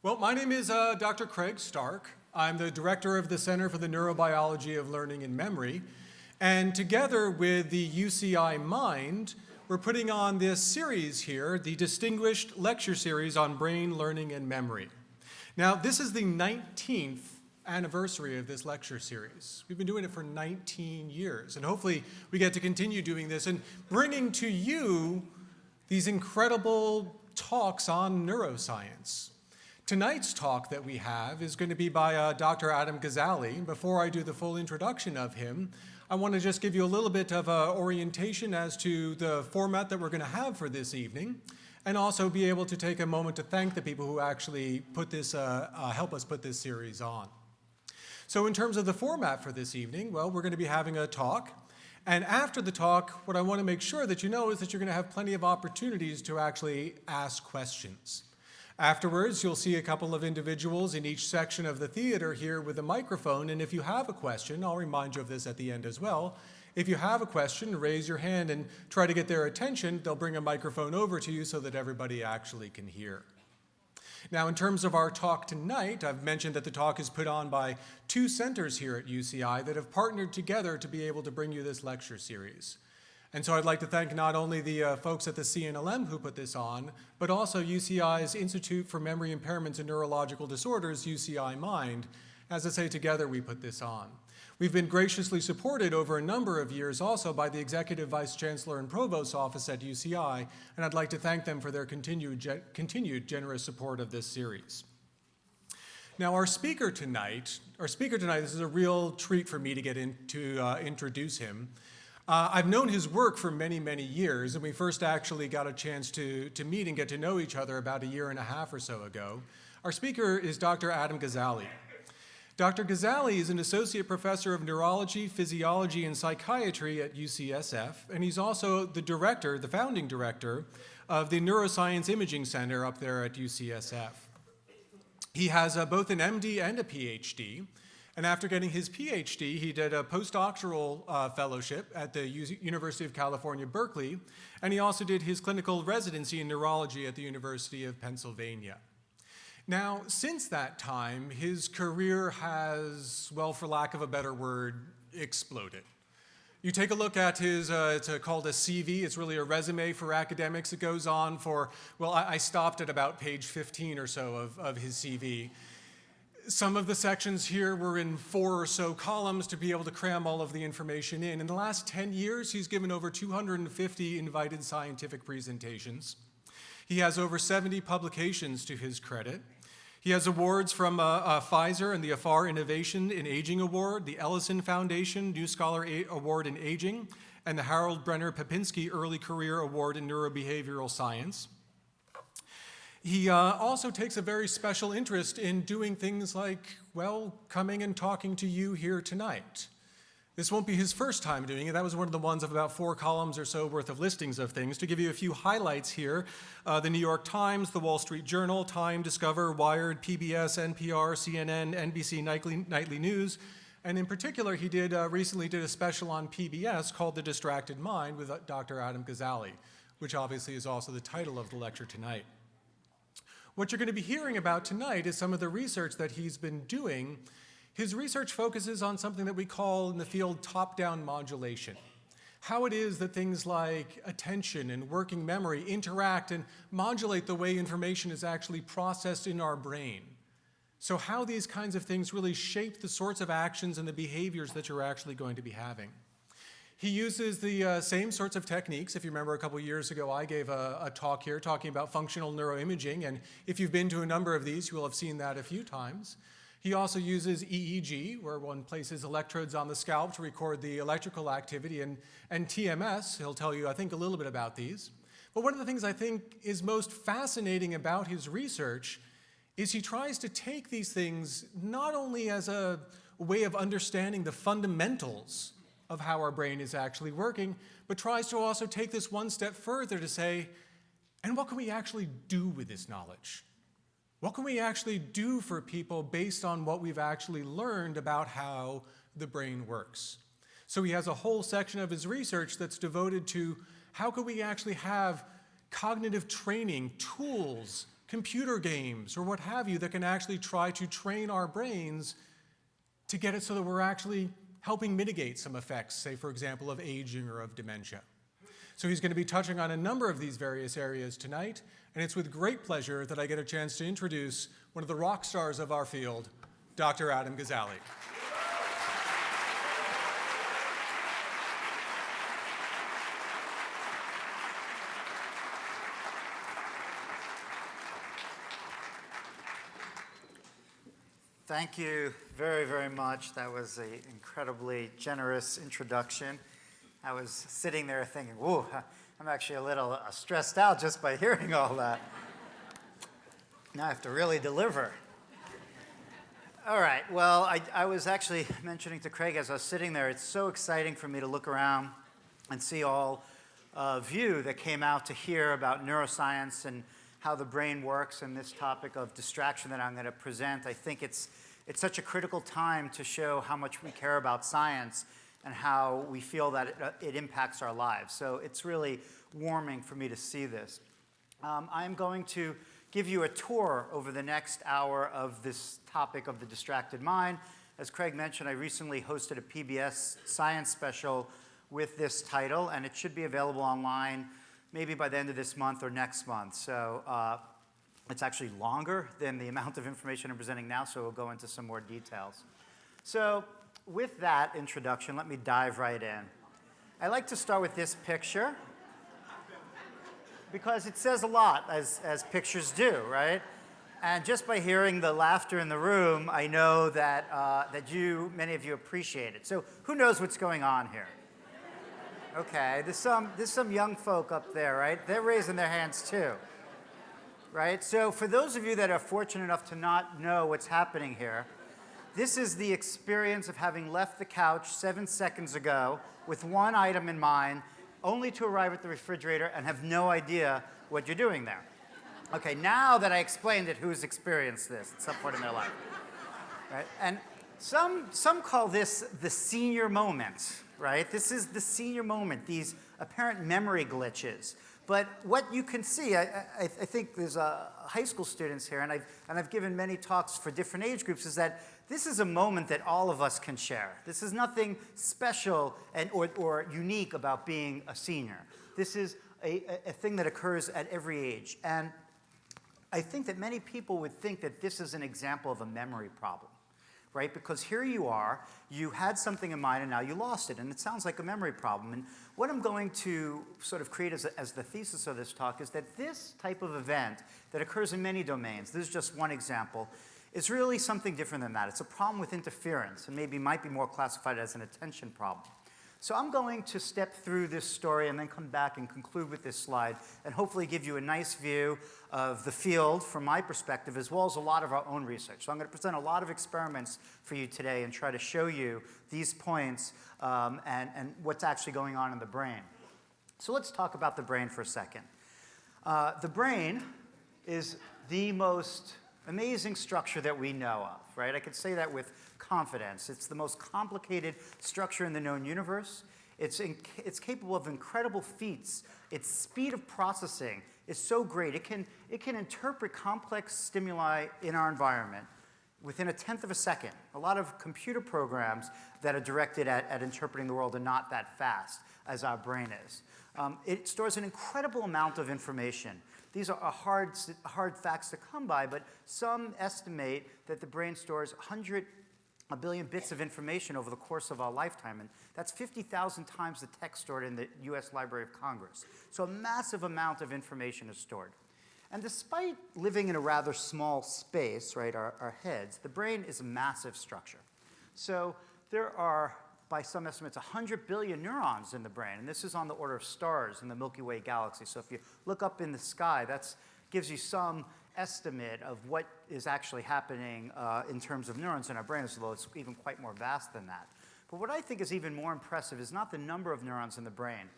Well, my name is Dr. Craig Stark. I'm the director of the Center for the Neurobiology of Learning and Memory. And together with the UCI Mind, we're putting on this series here, the Distinguished Lecture Series on Brain, Learning, and Memory. Now, this is the 19th anniversary of this lecture series. We've been doing it for 19 years, and hopefully we get to continue doing this and bringing to you these incredible talks on neuroscience. Tonight's talk that we have is going to be by Dr. Adam Gazzaley. Before I do the full introduction of him, I want to just give you a little bit of orientation as to the format that we're going to have for this evening, and also be able to take a moment to thank the people who actually put this, help us put this series on. So in terms of the format for this evening, well, we're going to be having a talk. And after the talk, what I want to make sure that you know is that you're going to have plenty of opportunities to actually ask questions. Afterwards, you'll see a couple of individuals in each section of the theater here with a microphone, and if you have a question, I'll remind you of this at the end as well. If you have a question, raise your hand and try to get their attention. They'll bring a microphone over to you so that everybody actually can hear. Now, in terms of our talk tonight, I've mentioned that the talk is put on by two centers here at UCI that have partnered together to be able to bring you this lecture series. And so I'd like to thank not only the folks at the CNLM who put this on, but also UCI's Institute for Memory Impairments and Neurological Disorders, UCI Mind. As I say, together we put this on. We've been graciously supported over a number of years also by the Executive Vice Chancellor and Provost's Office at UCI, and I'd like to thank them for their continued generous support of this series. Now, our speaker tonight, this is a real treat for me to get to introduce him. I've known his work for many, many years, and we first actually got a chance to meet and get to know each other about a year and a half or so ago. Our speaker is Dr. Adam Gazzaley. Dr. Gazzaley is an associate professor of neurology, physiology, and psychiatry at UCSF, and he's also the founding director of the Neuroscience Imaging Center up there at UCSF. He has both an MD and a PhD. And after getting his PhD, he did a postdoctoral fellowship at the University of California, Berkeley, and he also did his clinical residency in neurology at the University of Pennsylvania. Now, since that time, his career has, well, for lack of a better word, exploded. You take a look at his, it's called a CV, it's really a resume for academics. It goes on for, well, I stopped at about page 15 or so of his CV. Some of the sections here were in 4 or so columns to be able to cram all of the information in. In the last 10 years, he's given over 250 invited scientific presentations. He has over 70 publications to his credit. He has awards from Pfizer and the Afar Innovation in Aging Award, the Ellison Foundation New Scholar Award in Aging, and the Harold Brenner Papinski Early Career Award in Neurobehavioral Science. He also takes a very special interest in doing things like, well, coming and talking to you here tonight. This won't be his first time doing it. That was one of the ones of about 4 columns or so worth of listings of things. To give you a few highlights here, the New York Times, the Wall Street Journal, Time, Discover, Wired, PBS, NPR, CNN, NBC Nightly News, and in particular, he recently did a special on PBS called The Distracted Mind with Dr. Adam Gazzaley, which obviously is also the title of the lecture tonight. What you're going to be hearing about tonight is some of the research that he's been doing. His research focuses on something that we call in the field top-down modulation. How it is that things like attention and working memory interact and modulate the way information is actually processed in our brain. So how these kinds of things really shape the sorts of actions and the behaviors that you're actually going to be having. He uses the same sorts of techniques. If you remember a couple years ago, I gave a talk here talking about functional neuroimaging, and if you've been to a number of these, you will have seen that a few times. He also uses EEG, where one places electrodes on the scalp to record the electrical activity, and TMS. He'll tell you, I think, a little bit about these. But one of the things I think is most fascinating about his research is he tries to take these things not only as a way of understanding the fundamentals of how our brain is actually working, but tries to also take this one step further to say, and what can we actually do with this knowledge? What can we actually do for people based on what we've actually learned about how the brain works? So he has a whole section of his research that's devoted to how could we actually have cognitive training, tools computer games or what have you that can actually try to train our brains to get it so that we're actually helping mitigate some effects, say, for example, of aging or of dementia. So he's going to be touching on a number of these various areas tonight, and it's with great pleasure that I get a chance to introduce one of the rock stars of our field, Dr. Adam Gazzaley. Thank you very, very much. That was an incredibly generous introduction. I was sitting there thinking, whoa, I'm actually a little stressed out just by hearing all that. Now I have to really deliver. All right, well, I was actually mentioning to Craig as I was sitting there, it's so exciting for me to look around and see all of you that came out to hear about neuroscience and how the brain works and this topic of distraction that I'm going to present. I think it's such a critical time to show how much we care about science and how we feel that it impacts our lives. So it's really warming for me to see this. I'm going to give you a tour over the next hour of this topic of the distracted mind. As Craig mentioned, I recently hosted a PBS science special with this title, and it should be available online maybe by the end of this month or next month. So it's actually longer than the amount of information I'm presenting now, so we'll go into some more details. So with that introduction, let me dive right in. I like to start with this picture because it says a lot, as pictures do, right? And just by hearing the laughter in the room, I know that, many of you appreciate it. So who knows what's going on here? Okay, there's some young folk up there, right? They're raising their hands too, right? So for those of you that are fortunate enough to not know what's happening here, this is the experience of having left the couch 7 seconds ago with one item in mind, only to arrive at the refrigerator and have no idea what you're doing there. Okay, now that I explained it, who's experienced this at some point in their life? Right? And some call this the senior moment. Right? This is the senior moment, these apparent memory glitches. But what you can see, I think there's high school students here, and I've given many talks for different age groups, is that this is a moment that all of us can share. This is nothing special or unique about being a senior. This is a thing that occurs at every age. And I think that many people would think that this is an example of a memory problem. Right? Because here you are, you had something in mind and now you lost it, and it sounds like a memory problem. And what I'm going to sort of create as the thesis of this talk is that this type of event that occurs in many domains, this is just one example, is really something different than that. It's a problem with interference, and maybe might be more classified as an attention problem. So I'm going to step through this story and then come back and conclude with this slide and hopefully give you a nice view of the field from my perspective, as well as a lot of our own research. So I'm going to present a lot of experiments for you today and try to show you these points and what's actually going on in the brain. So let's talk about the brain for a second. The brain is the most amazing structure that we know of, right? I could say that with confidence. It's the most complicated structure in the known universe. It's capable of incredible feats. Its speed of processing is so great. It can interpret complex stimuli in our environment within 1/10 of a second. A lot of computer programs that are directed at interpreting the world are not that fast as our brain is. It stores an incredible amount of information. These are hard facts to come by, but some estimate that the brain stores 100 billion bits of information over the course of our lifetime, and that's 50,000 times the text stored in the US Library of Congress. So a massive amount of information is stored. And despite living in a rather small space, right, our heads, the brain is a massive structure. So there are, by some estimates, 100 billion neurons in the brain, and this is on the order of stars in the Milky Way galaxy. So if you look up in the sky, that gives you some estimate of what is actually happening in terms of neurons in our brains, although it's even quite more vast than that. But what I think is even more impressive is not the number of neurons in the brain,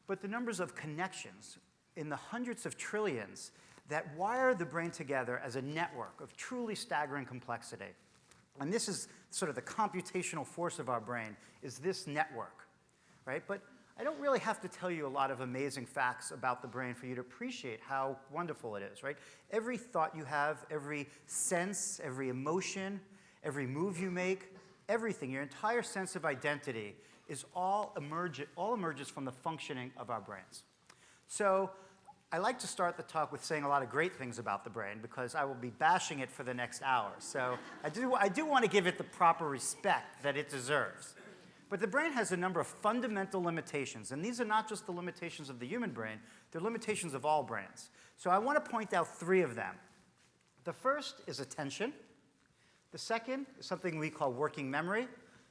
but the numbers of connections in the hundreds of trillions that wire the brain together as a network of truly staggering complexity. And this is sort of the computational force of our brain, is this network, right? But I don't really have to tell you a lot of amazing facts about the brain for you to appreciate how wonderful it is, right? Every thought you have, every sense, every emotion, every move you make, everything, your entire sense of identity is all emerges from the functioning of our brains. So I like to start the talk with saying a lot of great things about the brain because I will be bashing it for the next hour. So I do want to give it the proper respect that it deserves. But the brain has a number of fundamental limitations, and these are not just the limitations of the human brain, they're limitations of all brains. So I want to point out 3 of them. The first is attention. The second is something we call working memory.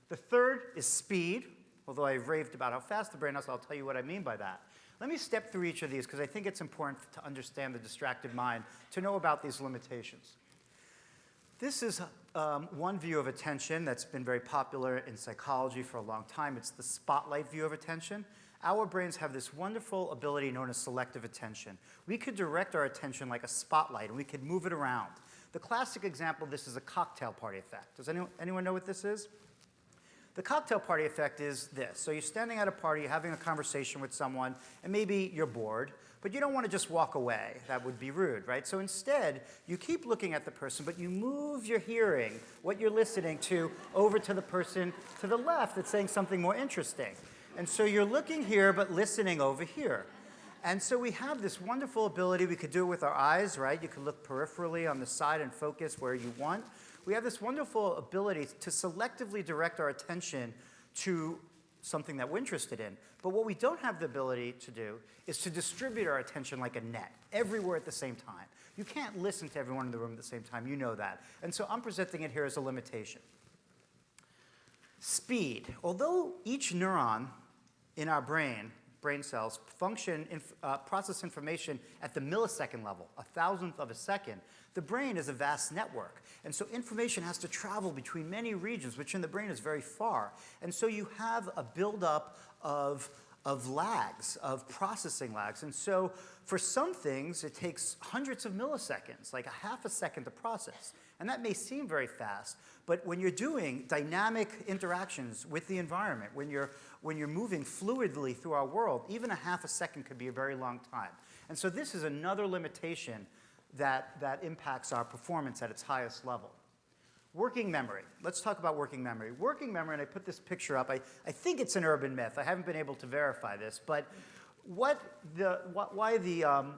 The third is speed, although I've raved about how fast the brain is, I'll tell you what I mean by that. Let me step through each of these because I think it's important to understand the distracted mind, to know about these limitations. This is one view of attention that's been very popular in psychology for a long time. It's the spotlight view of attention. Our brains have this wonderful ability known as selective attention. We could direct our attention like a spotlight, and we could move it around. The classic example of this is a cocktail party effect. Does anyone know what this is? The cocktail party effect is this. So you're standing at a party, you're having a conversation with someone, and maybe you're bored, but you don't want to just walk away. That would be rude, right? So instead, you keep looking at the person, but you move your hearing, what you're listening to, over to the person to the left that's saying something more interesting. And so you're looking here, but listening over here. And so we have this wonderful ability. We could do it with our eyes, right? You could look peripherally on the side and focus where you want. We have this wonderful ability to selectively direct our attention to something that we're interested in. But what we don't have the ability to do is to distribute our attention like a net, everywhere at the same time. You can't listen to everyone in the room at the same time. You know that. And so I'm presenting it here as a limitation. Speed. Although each neuron in our brain cells process information at the millisecond level, 1,000th of a second, the brain is a vast network. And so information has to travel between many regions, which in the brain is very far. And so you have a buildup of lags, of processing lags. And so for some things, it takes hundreds of milliseconds, like a half a second to process. And that may seem very fast, but when you're doing dynamic interactions with the environment, when you're moving fluidly through our world, even a half a second could be a very long time. And so this is another limitation that impacts our performance at its highest level. Working memory. Let's talk about working memory. Working memory, and I put this picture up. I think it's an urban myth. I haven't been able to verify this, but why the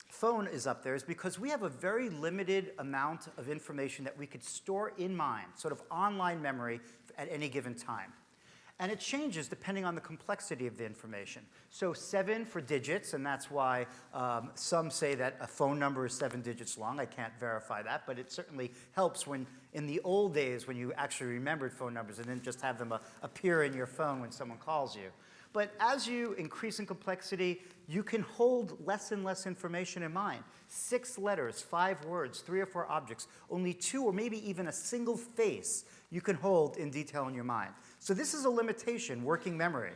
phone is up there is because we have a very limited amount of information that we could store in mind, sort of online memory at any given time. And it changes depending on the complexity of the information. So 7 for digits, and that's why some say that a phone number is 7 digits long. I can't verify that, but it certainly helps when, in the old days, when you actually remembered phone numbers and didn't just have them appear in your phone when someone calls you. But as you increase in complexity, you can hold less and less information in mind. 6 letters, 5 words, 3 or 4 objects, only 2 or maybe even a single face you can hold in detail in your mind. So this is a limitation, working memory.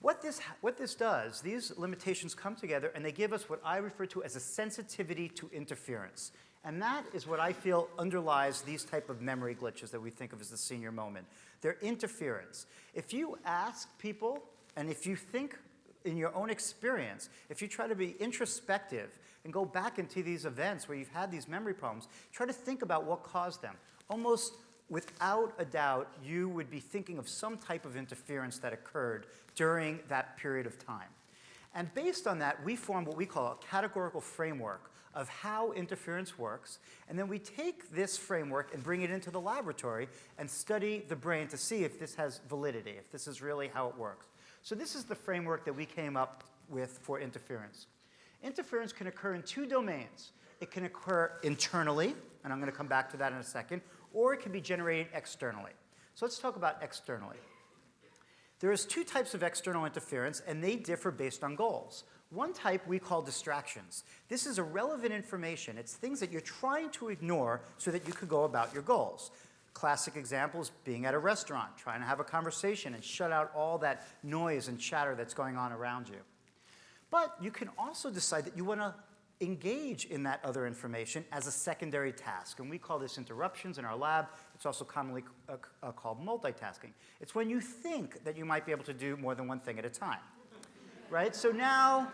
What this does, these limitations come together and they give us what I refer to as a sensitivity to interference. And that is what I feel underlies these type of memory glitches that we think of as the senior moment. They're interference. If you ask people, and if you think in your own experience, if you try to be introspective and go back into these events where you've had these memory problems, try to think about what caused them. Almost without a doubt, you would be thinking of some type of interference that occurred during that period of time. And based on that, we form what we call a categorical framework of how interference works, and then we take this framework and bring it into the laboratory and study the brain to see if this has validity, if this is really how it works. So this is the framework that we came up with for interference. Interference can occur in 2 domains. It can occur internally, and I'm going to come back to that in a second, or it can be generated externally. So let's talk about externally. There is 2 types of external interference, and they differ based on goals. One type we call distractions. This is irrelevant information. It's things that you're trying to ignore so that you could go about your goals. Classic examples being at a restaurant, trying to have a conversation and shut out all that noise and chatter that's going on around you. But you can also decide that you want to engage in that other information as a secondary task. And we call this interruptions in our lab. It's also commonly called multitasking. It's when you think that you might be able to do more than one thing at a time, right? So now,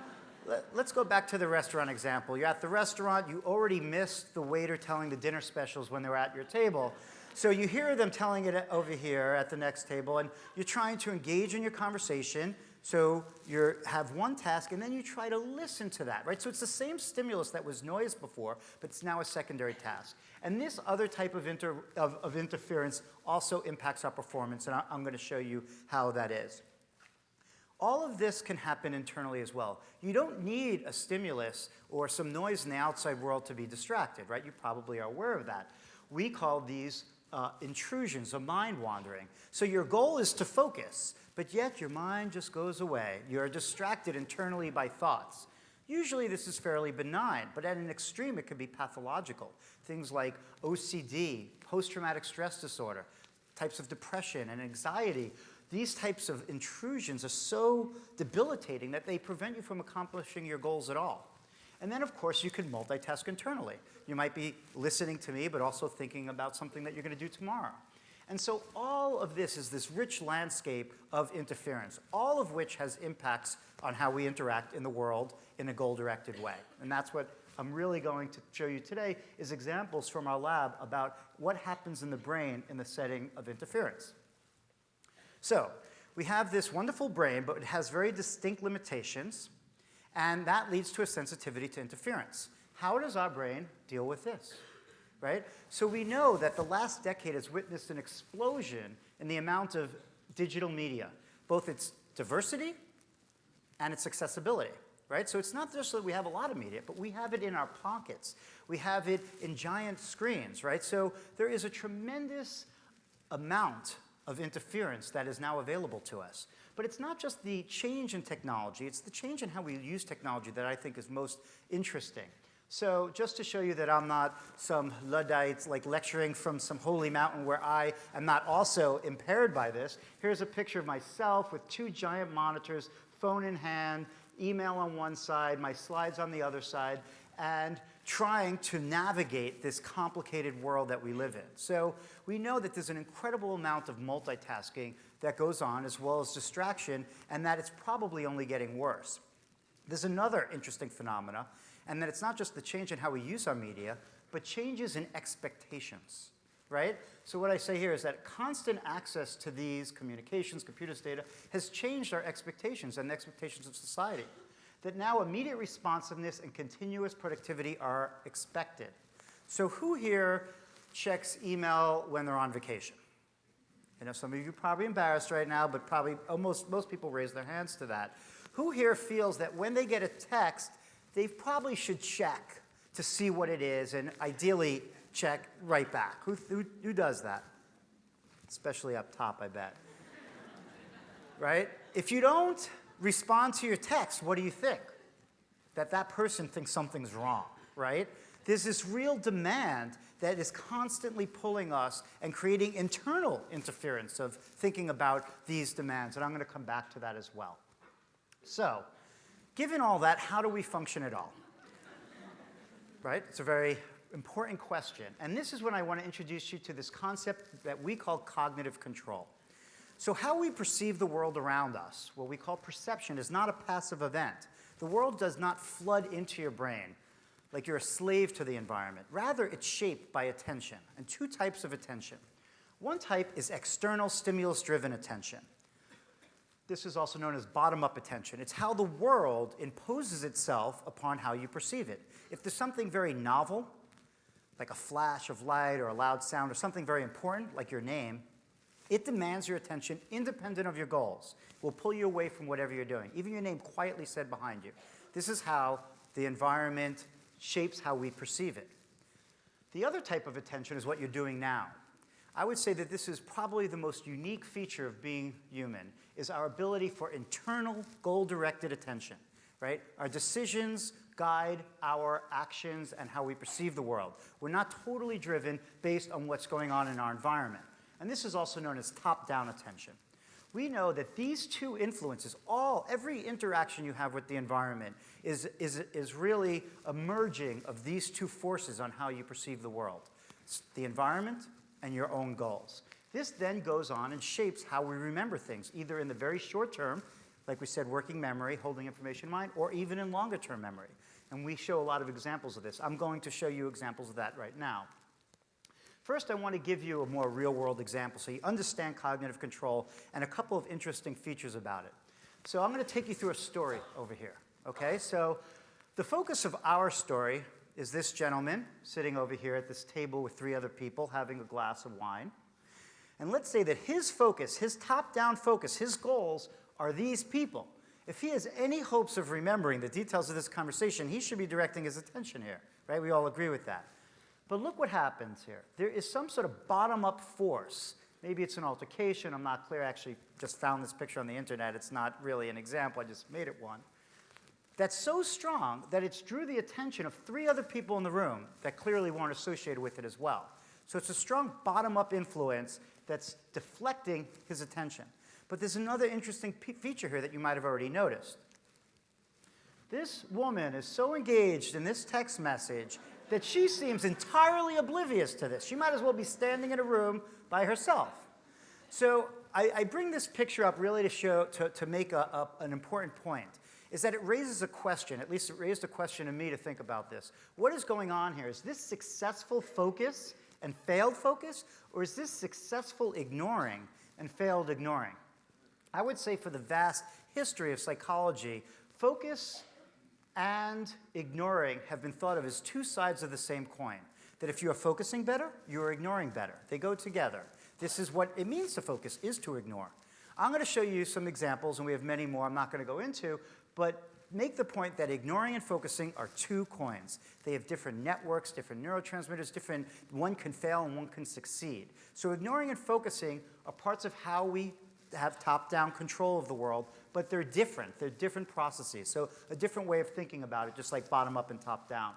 let's go back to the restaurant example. You're at the restaurant. You already missed the waiter telling the dinner specials when they were at your table. So you hear them telling it over here at the next table, and you're trying to engage in your conversation. So you have one task, and then you try to listen to that, right? So it's the same stimulus that was noise before, but it's now a secondary task. And this other type of interference also impacts our performance, and I'm going to show you how that is. All of this can happen internally as well. You don't need a stimulus or some noise in the outside world to be distracted, right? You probably are aware of that. We call these intrusions of mind wandering. So your goal is to focus, but yet your mind just goes away. You're distracted internally by thoughts. Usually this is fairly benign, but at an extreme it can be pathological. Things like OCD, post-traumatic stress disorder, types of depression and anxiety. These types of intrusions are so debilitating that they prevent you from accomplishing your goals at all. And then, of course, you can multitask internally. You might be listening to me, but also thinking about something that you're going to do tomorrow. And so all of this is this rich landscape of interference, all of which has impacts on how we interact in the world in a goal-directed way. And that's what I'm really going to show you today is examples from our lab about what happens in the brain in the setting of interference. So we have this wonderful brain, but it has very distinct limitations. And that leads to a sensitivity to interference. How does our brain deal with this, right? So we know that the last decade has witnessed an explosion in the amount of digital media, both its diversity and its accessibility, right? So it's not just that we have a lot of media, but we have it in our pockets. We have it in giant screens, right? So there is a tremendous amount of interference that is now available to us. But it's not just the change in technology, it's the change in how we use technology that I think is most interesting. So just to show you that I'm not some Luddite like lecturing from some holy mountain where I am not also impaired by this, here's a picture of myself with two giant monitors, phone in hand, email on one side, my slides on the other side, and trying to navigate this complicated world that we live in. So we know that there's an incredible amount of multitasking that goes on, as well as distraction, and that it's probably only getting worse. There's another interesting phenomena, and that it's not just the change in how we use our media, but changes in expectations, right? So what I say here is that constant access to these communications, computers, data, has changed our expectations and the expectations of society. That now immediate responsiveness and continuous productivity are expected. So who here checks email when they're on vacation? I know some of you are probably embarrassed right now, but probably most people raise their hands to that. Who here feels that when they get a text, they probably should check to see what it is and ideally check right back? Who does that? Especially up top, I bet. Right? If you don't respond to your text, what do you think? That person thinks something's wrong, right? There's this real demand that is constantly pulling us and creating internal interference of thinking about these demands, and I'm going to come back to that as well. So, given all that, how do we function at all? Right? It's a very important question, and this is when I want to introduce you to this concept that we call cognitive control. So how we perceive the world around us, what we call perception, is not a passive event. The world does not flood into your brain like you're a slave to the environment. Rather, it's shaped by attention, and two types of attention. One type is external stimulus-driven attention. This is also known as bottom-up attention. It's how the world imposes itself upon how you perceive it. If there's something very novel, like a flash of light or a loud sound, or something very important, like your name, it demands your attention independent of your goals. It will pull you away from whatever you're doing, even your name quietly said behind you. This is how the environment shapes how we perceive it. The other type of attention is what you're doing now. I would say that this is probably the most unique feature of being human, is our ability for internal, goal-directed attention, right? Our decisions guide our actions and how we perceive the world. We're not totally driven based on what's going on in our environment. And this is also known as top-down attention. we know that these two influences, every interaction you have with the environment is really a merging of these two forces on how you perceive the world. It's the environment and your own goals. This then goes on and shapes how we remember things, either in the very short term, like we said, working memory, holding information in mind, or even in longer term memory. And we show a lot of examples of this. I'm going to show you examples of that right now. First, I want to give you a more real-world example so you understand cognitive control and a couple of interesting features about it. So I'm going to take you through a story over here. Okay, so the focus of our story is this gentleman sitting over here at this table with 3 other people having a glass of wine. And let's say that his focus, his top-down focus, his goals are these people. If he has any hopes of remembering the details of this conversation, he should be directing his attention here, right? We all agree with that. But look what happens here. There is some sort of bottom-up force. Maybe it's an altercation. I'm not clear. I actually just found this picture on the internet. It's not really an example. I just made it one. That's so strong that it's drew the attention of 3 other people in the room that clearly weren't associated with it as well. So it's a strong bottom-up influence that's deflecting his attention. But there's another interesting feature here that you might have already noticed. This woman is so engaged in this text message that she seems entirely oblivious to this. She might as well be standing in a room by herself. So I bring this picture up really to make an important point, is that it raises a question, at least it raised a question in me to think about this. What is going on here? Is this successful focus and failed focus, or is this successful ignoring and failed ignoring? I would say for the vast history of psychology, focus and ignoring have been thought of as 2 sides of the same coin. That if you are focusing better, you are ignoring better. They go together. This is what it means to focus, is to ignore. I'm going to show you some examples, and we have many more I'm not going to go into, but make the point that ignoring and focusing are 2 coins. They have different networks, different neurotransmitters, one can fail and one can succeed. So ignoring and focusing are parts of how we have top-down control of the world, but they're different. They're different processes. So a different way of thinking about it, just like bottom-up and top-down.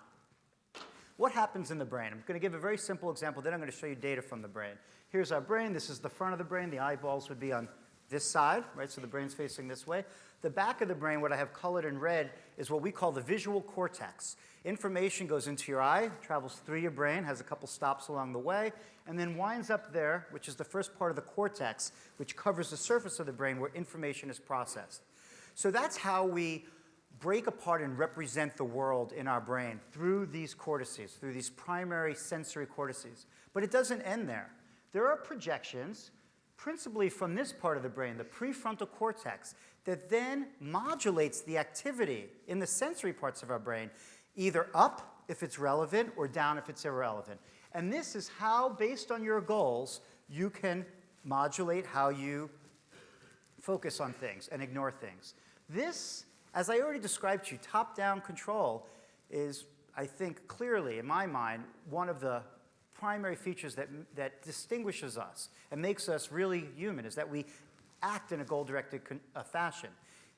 What happens in the brain? I'm going to give a very simple example, then I'm going to show you data from the brain. Here's our brain. This is the front of the brain. The eyeballs would be on this side, right? So the brain's facing this way. The back of the brain, what I have colored in red, is what we call the visual cortex. Information goes into your eye, travels through your brain, has a couple stops along the way, and then winds up there, which is the first part of the cortex, which covers the surface of the brain where information is processed. So that's how we break apart and represent the world in our brain through these cortices, through these primary sensory cortices. But it doesn't end there. There are projections, principally from this part of the brain, the prefrontal cortex, that then modulates the activity in the sensory parts of our brain, either up if it's relevant or down if it's irrelevant. And this is how, based on your goals, you can modulate how you focus on things and ignore things. This, as I already described to you, top-down control is, I think, clearly, in my mind, one of the primary features that distinguishes us and makes us really human, is that we act in a goal-directed fashion.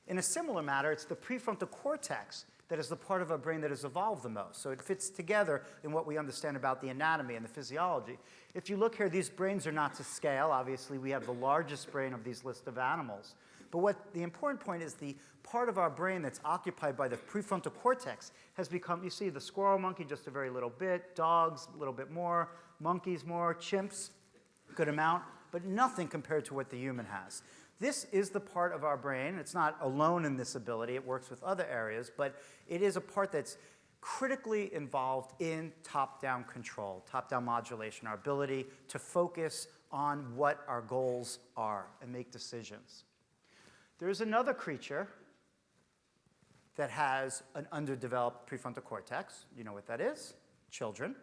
In a similar matter, it's the prefrontal cortex that is the part of our brain that has evolved the most. So it fits together in what we understand about the anatomy and the physiology. If you look here, these brains are not to scale. Obviously, we have the largest brain of these list of animals. But what the important point is, the part of our brain that's occupied by the prefrontal cortex has become, you see the squirrel monkey just a very little bit, dogs a little bit more, monkeys more, chimps, good amount, but nothing compared to what the human has. This is the part of our brain. It's not alone in this ability. It works with other areas, but it is a part that's critically involved in top-down control, top-down modulation, our ability to focus on what our goals are and make decisions. There's another creature that has an underdeveloped prefrontal cortex. You know what that is? Children,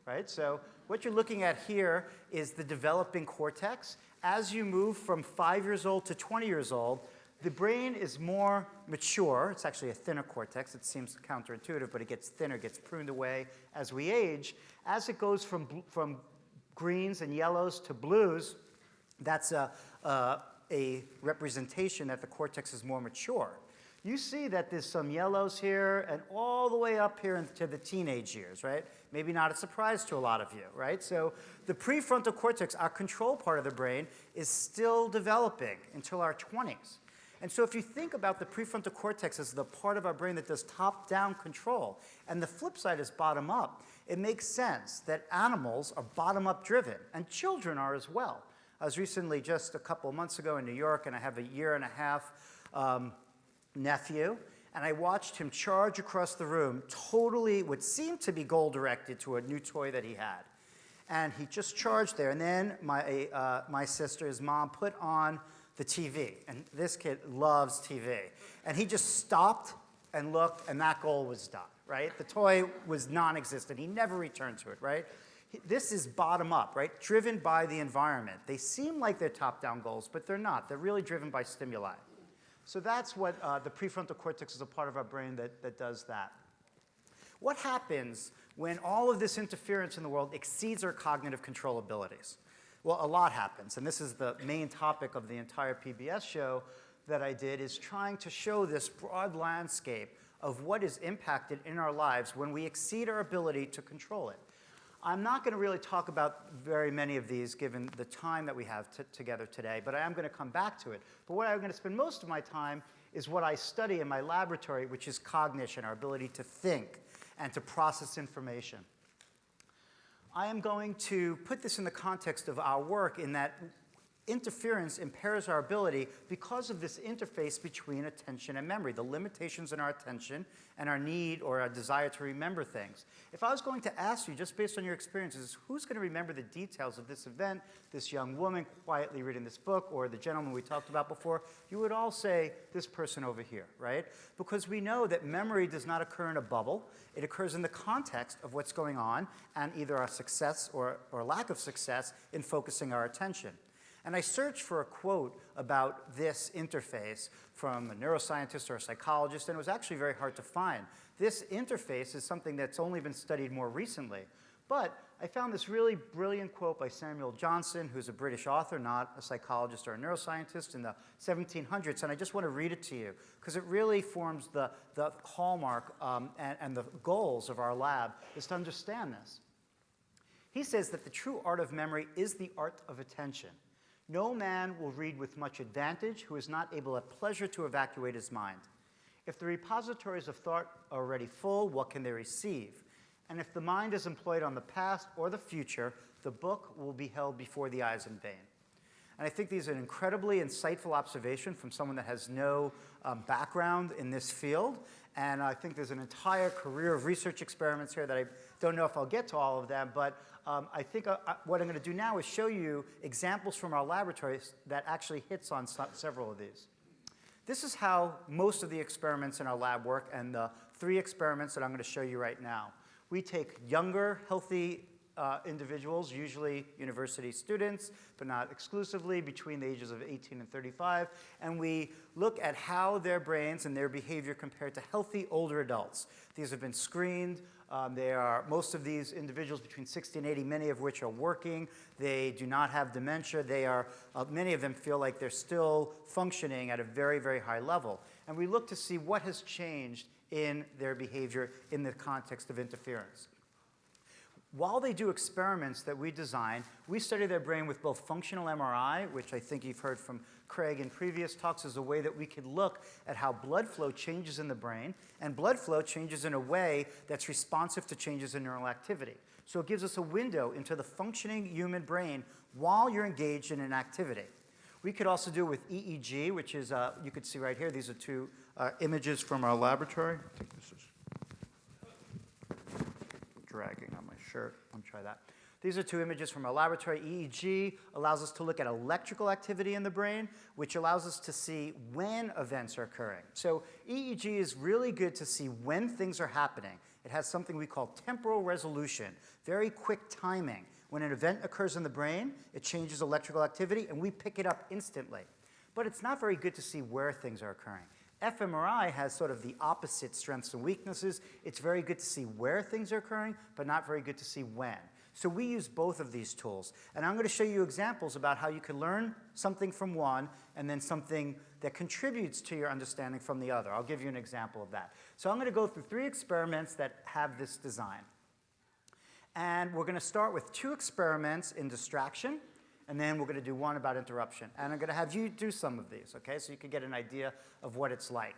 right? So what you're looking at here is the developing cortex. As you move from 5 years old to 20 years old, the brain is more mature. It's actually a thinner cortex. It seems counterintuitive, but it gets thinner, gets pruned away as we age. As it goes from greens and yellows to blues, that's a representation that the cortex is more mature. you see that there's some yellows here and all the way up here into the teenage years, right? Maybe not a surprise to a lot of you, right? So the prefrontal cortex, our control part of the brain, is still developing until our 20s. And so if you think about the prefrontal cortex as the part of our brain that does top-down control, and the flip side is bottom-up, it makes sense that animals are bottom-up driven, and children are as well. I was recently, just a couple of months ago in New York, and I have a year-and-a-half nephew, and I watched him charge across the room, totally what seemed to be goal-directed to a new toy that he had. And he just charged there, and then my sister, his mom, put on the TV, and this kid loves TV. And he just stopped and looked, and that goal was done, right? The toy was non-existent. He never returned to it, right? This is bottom-up, right? Driven by the environment. They seem like they're top-down goals, but they're not. They're really driven by stimuli. So that's what the prefrontal cortex is, a part of our brain that does that. What happens when all of this interference in the world exceeds our cognitive control abilities? Well, a lot happens, and this is the main topic of the entire PBS show that I did, is trying to show this broad landscape of what is impacted in our lives when we exceed our ability to control it. I'm not going to really talk about very many of these given the time that we have together today, but I am going to come back to it. But what I'm going to spend most of my time is what I study in my laboratory, which is cognition, our ability to think and to process information. I am going to put this in the context of our work in that interference impairs our ability because of this interface between attention and memory, the limitations in our attention and our need or our desire to remember things. If I was going to ask you, just based on your experiences, who's going to remember the details of this event, this young woman quietly reading this book, or the gentleman we talked about before, you would all say, this person over here, right? Because we know that memory does not occur in a bubble. It occurs in the context of what's going on and either our success or lack of success in focusing our attention. And I searched for a quote about this interface from a neuroscientist or a psychologist, and it was actually very hard to find. This interface is something that's only been studied more recently. But I found this really brilliant quote by Samuel Johnson, who's a British author, not a psychologist or a neuroscientist, in the 1700s. And I just want to read it to you, because it really forms the hallmark and the goals of our lab, is to understand this. He says that the true art of memory is the art of attention. No man will read with much advantage who is not able at pleasure to evacuate his mind. If the repositories of thought are already full, what can they receive? And if the mind is employed on the past or the future, the book will be held before the eyes in vain. And I think these are an incredibly insightful observation from someone that has no background in this field. And I think there's an entire career of research experiments here that I don't know if I'll get to all of them, but I think what I'm going to do now is show you examples from our laboratories that actually hits on several of these. This is how most of the experiments in our lab work, and the 3 experiments that I'm going to show you right now. We take younger, healthy individuals, usually university students, but not exclusively, between the ages of 18 and 35, and we look at how their brains and their behavior compare to healthy older adults. These have been screened. Most of these individuals between 60 and 80, many of which are working. They do not have dementia. Many of them feel like they're still functioning at a very, very high level. And we look to see what has changed in their behavior in the context of interference. While they do experiments that we design, we study their brain with both functional MRI, which I think you've heard from Craig in previous talks, as a way that we could look at how blood flow changes in the brain, and blood flow changes in a way that's responsive to changes in neural activity. So it gives us a window into the functioning human brain while you're engaged in an activity. We could also do it with EEG, which is, you could see right here, these are 2 images from our laboratory. I think this is dragging on my shirt. Let me try that. These are 2 images from our laboratory. EEG allows us to look at electrical activity in the brain, which allows us to see when events are occurring. So EEG is really good to see when things are happening. It has something we call temporal resolution, very quick timing. When an event occurs in the brain, it changes electrical activity, and we pick it up instantly. But it's not very good to see where things are occurring. fMRI has sort of the opposite strengths and weaknesses. It's very good to see where things are occurring, but not very good to see when. So we use both of these tools. And I'm going to show you examples about how you can learn something from one and then something that contributes to your understanding from the other. I'll give you an example of that. So I'm going to go through 3 experiments that have this design. And we're going to start with 2 experiments in distraction, and then we're going to do 1 about interruption. And I'm going to have you do some of these, okay, so you can get an idea of what it's like.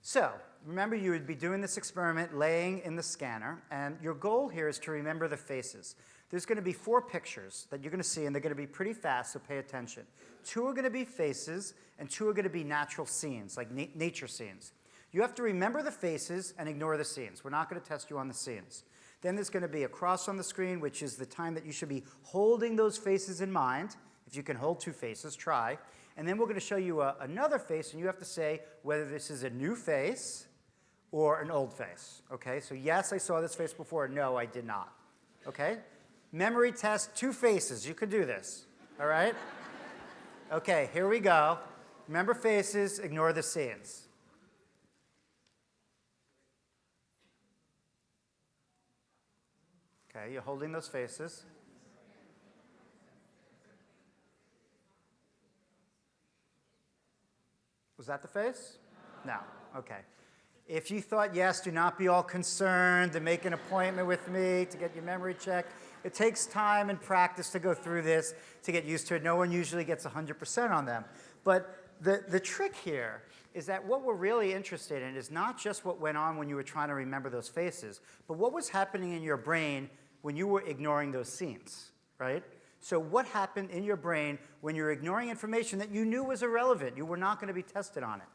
So remember, you would be doing this experiment laying in the scanner, and your goal here is to remember the faces. There's going to be 4 pictures that you're going to see, and they're going to be pretty fast, so pay attention. 2 are going to be faces, and 2 are going to be natural scenes, like nature scenes. You have to remember the faces and ignore the scenes. We're not going to test you on the scenes. Then there's going to be a cross on the screen, which is the time that you should be holding those faces in mind. If you can hold 2 faces, try. And then we're going to show you another face, and you have to say whether this is a new face or an old face. Okay, so yes, I saw this face before. No, I did not. Okay? Memory test, 2 faces. You can do this. All right? Okay, here we go. Remember faces, ignore the scenes. Okay, you're holding those faces. Was that the face? No. Okay. If you thought yes, do not be all concerned and make an appointment with me to get your memory checked. It takes time and practice to go through this to get used to it. No one usually gets 100% on them. But the trick here is that what we're really interested in is not just what went on when you were trying to remember those faces, but what was happening in your brain when you were ignoring those scenes, right? So what happened in your brain when you're ignoring information that you knew was irrelevant? You were not going to be tested on it.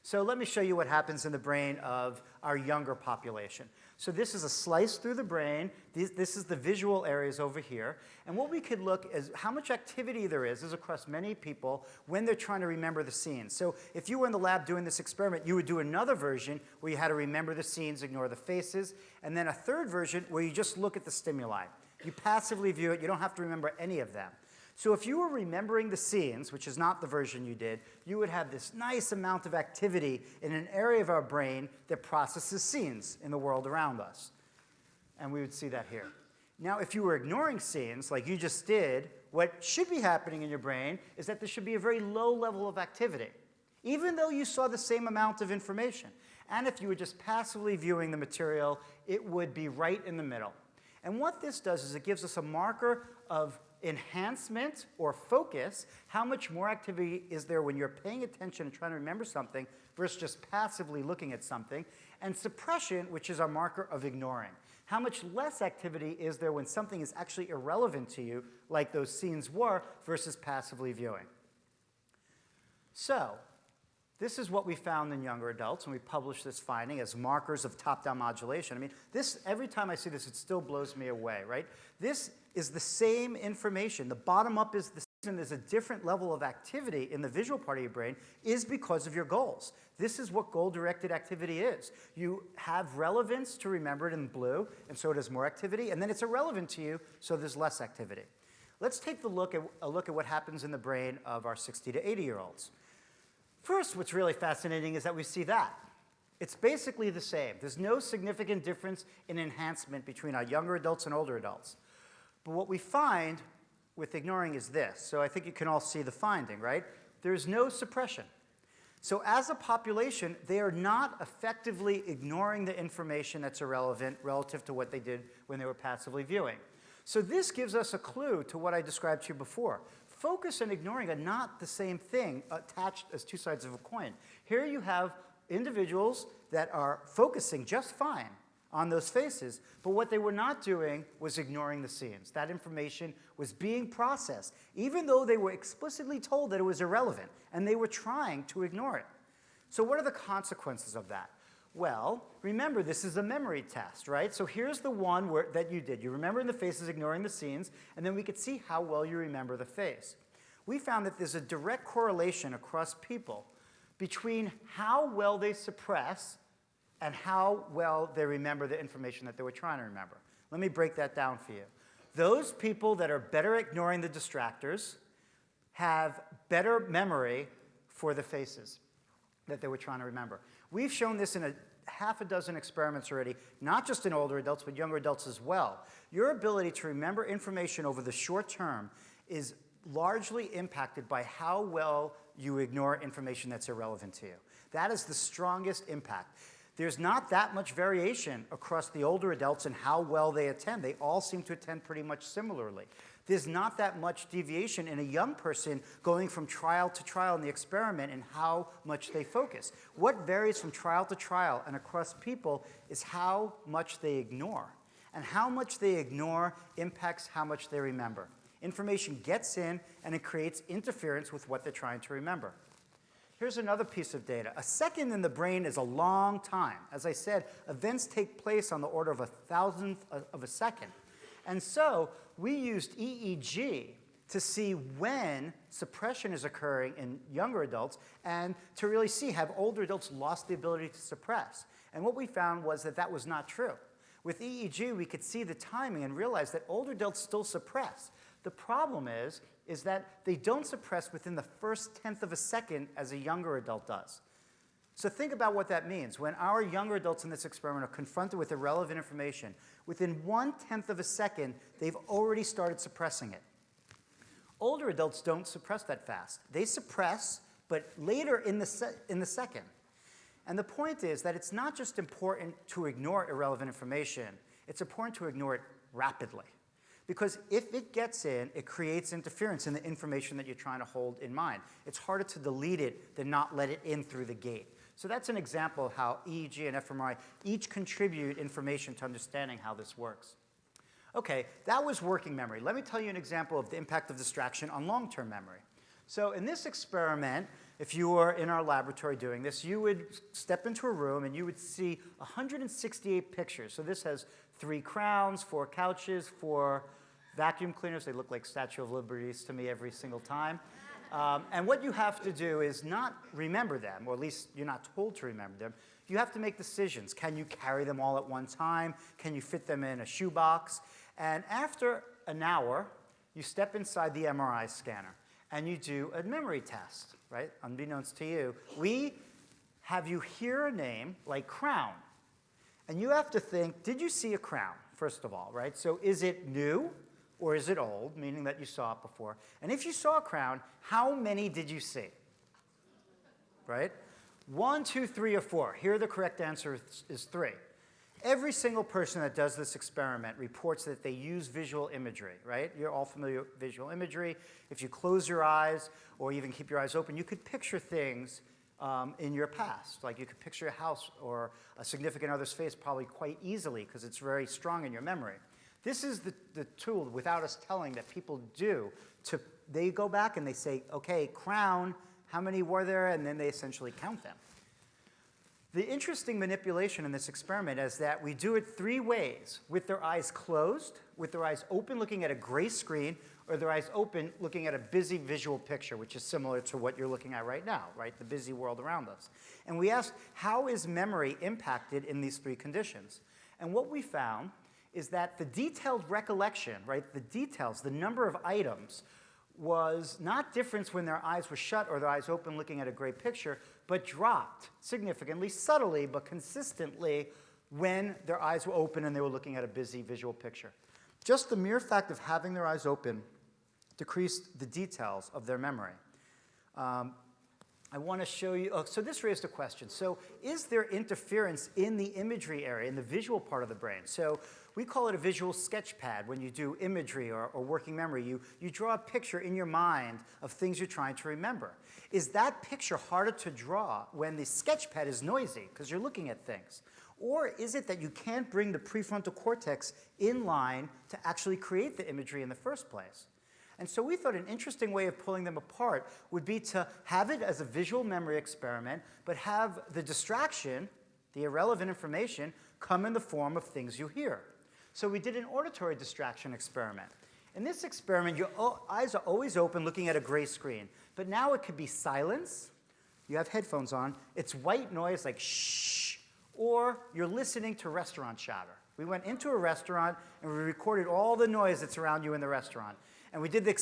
So let me show you what happens in the brain of our younger population. So this is a slice through the brain. This is the visual areas over here. And what we could look is how much activity there is across many people when they're trying to remember the scenes. So if you were in the lab doing this experiment, you would do another version where you had to remember the scenes, ignore the faces, and then a third version where you just look at the stimuli. You passively view it. You don't have to remember any of them. So if you were remembering the scenes, which is not the version you did, you would have this nice amount of activity in an area of our brain that processes scenes in the world around us. And we would see that here. Now, if you were ignoring scenes, like you just did, what should be happening in your brain is that there should be a very low level of activity, even though you saw the same amount of information. And if you were just passively viewing the material, it would be right in the middle. And what this does is it gives us a marker of enhancement or focus. How much more activity is there when you're paying attention and trying to remember something versus just passively looking at something? And suppression, which is our marker of ignoring. How much less activity is there when something is actually irrelevant to you, like those scenes were, versus passively viewing? So this is what we found in younger adults, and we published this finding as markers of top-down modulation. I mean, this, every time I see this, it still blows me away, right? This is the same information. The bottom up is the reason there's a different level of activity in the visual part of your brain is because of your goals. This is what goal-directed activity is. You have relevance to remember it in blue, and so it has more activity, and then it's irrelevant to you, so there's less activity. Let's take a look at what happens in the brain of our 60 to 80-year-olds. First, what's really fascinating is that we see that. It's basically the same. There's no significant difference in enhancement between our younger adults and older adults. But what we find with ignoring is this. So I think you can all see the finding, right? There's no suppression. So as a population, they are not effectively ignoring the information that's irrelevant relative to what they did when they were passively viewing. So this gives us a clue to what I described to you before. Focus and ignoring are not the same thing, attached as 2 sides of a coin. Here you have individuals that are focusing just fine on those faces, but what they were not doing was ignoring the scenes. That information was being processed, even though they were explicitly told that it was irrelevant, and they were trying to ignore it. So what are the consequences of that? Well, remember, this is a memory test, right? So here's the one that you did. You remember the faces, ignoring the scenes, and then we could see how well you remember the face. We found that there's a direct correlation across people between how well they suppress and how well they remember the information that they were trying to remember. Let me break that down for you. Those people that are better at ignoring the distractors have better memory for the faces that they were trying to remember. We've shown this in half a dozen experiments already, not just in older adults, but younger adults as well. Your ability to remember information over the short term is largely impacted by how well you ignore information that's irrelevant to you. That is the strongest impact. There's not that much variation across the older adults in how well they attend. They all seem to attend pretty much similarly. There's not that much deviation in a young person going from trial to trial in the experiment and how much they focus. What varies from trial to trial and across people is how much they ignore. And how much they ignore impacts how much they remember. Information gets in and it creates interference with what they're trying to remember. Here's another piece of data. A second in the brain is a long time. As I said, events take place on the order of 1,000th of a second. And so we used EEG to see when suppression is occurring in younger adults and to really see, have older adults lost the ability to suppress? And what we found was that that was not true. With EEG, we could see the timing and realize that older adults still suppress. The problem is that they don't suppress within the first tenth of a second as a younger adult does. So think about what that means. When our younger adults in this experiment are confronted with irrelevant information, within 1/10 of a second, they've already started suppressing it. Older adults don't suppress that fast. They suppress, but later in the second. And the point is that it's not just important to ignore irrelevant information, it's important to ignore it rapidly. Because if it gets in, it creates interference in the information that you're trying to hold in mind. It's harder to delete it than not let it in through the gate. So that's an example of how EEG and fMRI each contribute information to understanding how this works. Okay, that was working memory. Let me tell you an example of the impact of distraction on long-term memory. So in this experiment, if you were in our laboratory doing this, you would step into a room and you would see 168 pictures. So this has 3 crowns, 4 couches, 4 vacuum cleaners. They look like Statue of Liberties to me every single time. And what you have to do is not remember them, or at least you're not told to remember them. You have to make decisions. Can you carry them all at one time? Can you fit them in a shoebox? And after an hour, you step inside the MRI scanner and you do a memory test, right? Unbeknownst to you. We have you hear a name like crown. And you have to think, did you see a crown, first of all, right? So is it new or is it old, meaning that you saw it before? And if you saw a crown, how many did you see? Right? 1, 2, 3, or 4. Here the correct answer is 3. Every single person that does this experiment reports that they use visual imagery, right? You're all familiar with visual imagery. If you close your eyes or even keep your eyes open, you could picture things in your past. Like you could picture a house or a significant other's face probably quite easily because it's very strong in your memory. This is the tool, without us telling, that people do. They go back and they say, okay, crown, how many were there? And then they essentially count them. The interesting manipulation in this experiment is that we do it 3 ways: with their eyes closed, with their eyes open looking at a gray screen, or their eyes open looking at a busy visual picture, which is similar to what you're looking at right now, right? The busy world around us. And we asked, how is memory impacted in these 3 conditions? And what we found is that the detailed recollection, right, the details, the number of items, was not different when their eyes were shut or their eyes open looking at a gray picture, but dropped significantly, subtly, but consistently when their eyes were open and they were looking at a busy visual picture. Just the mere fact of having their eyes open decreased the details of their memory. I want to show you, so this raised a question. So is there interference in the imagery area, in the visual part of the brain? So we call it a visual sketch pad when you do imagery or working memory. You draw a picture in your mind of things you're trying to remember. Is that picture harder to draw when the sketch pad is noisy because you're looking at things? Or is it that you can't bring the prefrontal cortex in line to actually create the imagery in the first place? And so we thought an interesting way of pulling them apart would be to have it as a visual memory experiment, but have the distraction, the irrelevant information, come in the form of things you hear. So we did an auditory distraction experiment. In this experiment, your eyes are always open looking at a gray screen. But now it could be silence. You have headphones on. It's white noise like shh. Or you're listening to restaurant chatter. We went into a restaurant and we recorded all the noise that's around you in the restaurant. And we did the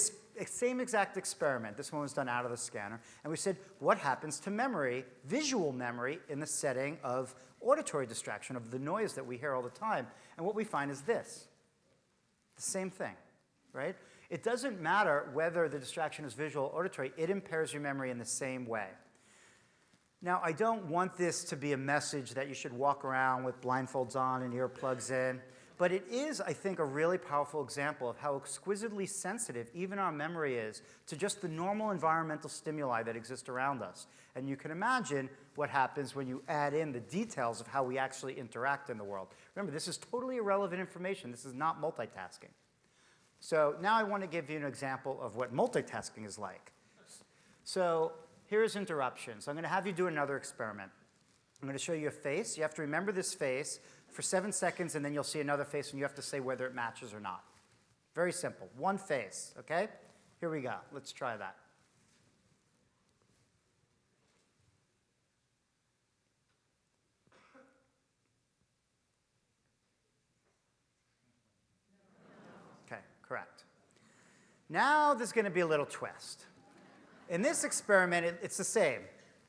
same exact experiment. This one was done out of the scanner. And we said, what happens to memory, visual memory, in the setting of auditory distraction, of the noise that we hear all the time? And what we find is this. The same thing, right? It doesn't matter whether the distraction is visual or auditory. It impairs your memory in the same way. Now, I don't want this to be a message that you should walk around with blindfolds on and earplugs in, but it is, I think, a really powerful example of how exquisitely sensitive even our memory is to just the normal environmental stimuli that exist around us. And you can imagine what happens when you add in the details of how we actually interact in the world. Remember, this is totally irrelevant information. This is not multitasking. So now I want to give you an example of what multitasking is like. So here's interruptions. I'm going to have you do another experiment. I'm going to show you a face. You have to remember this face for 7 seconds, and then you'll see another face, and you have to say whether it matches or not. Very simple. One face, okay? Here we go. Let's try that. Okay, correct. Now there's going to be a little twist. In this experiment, it's the same.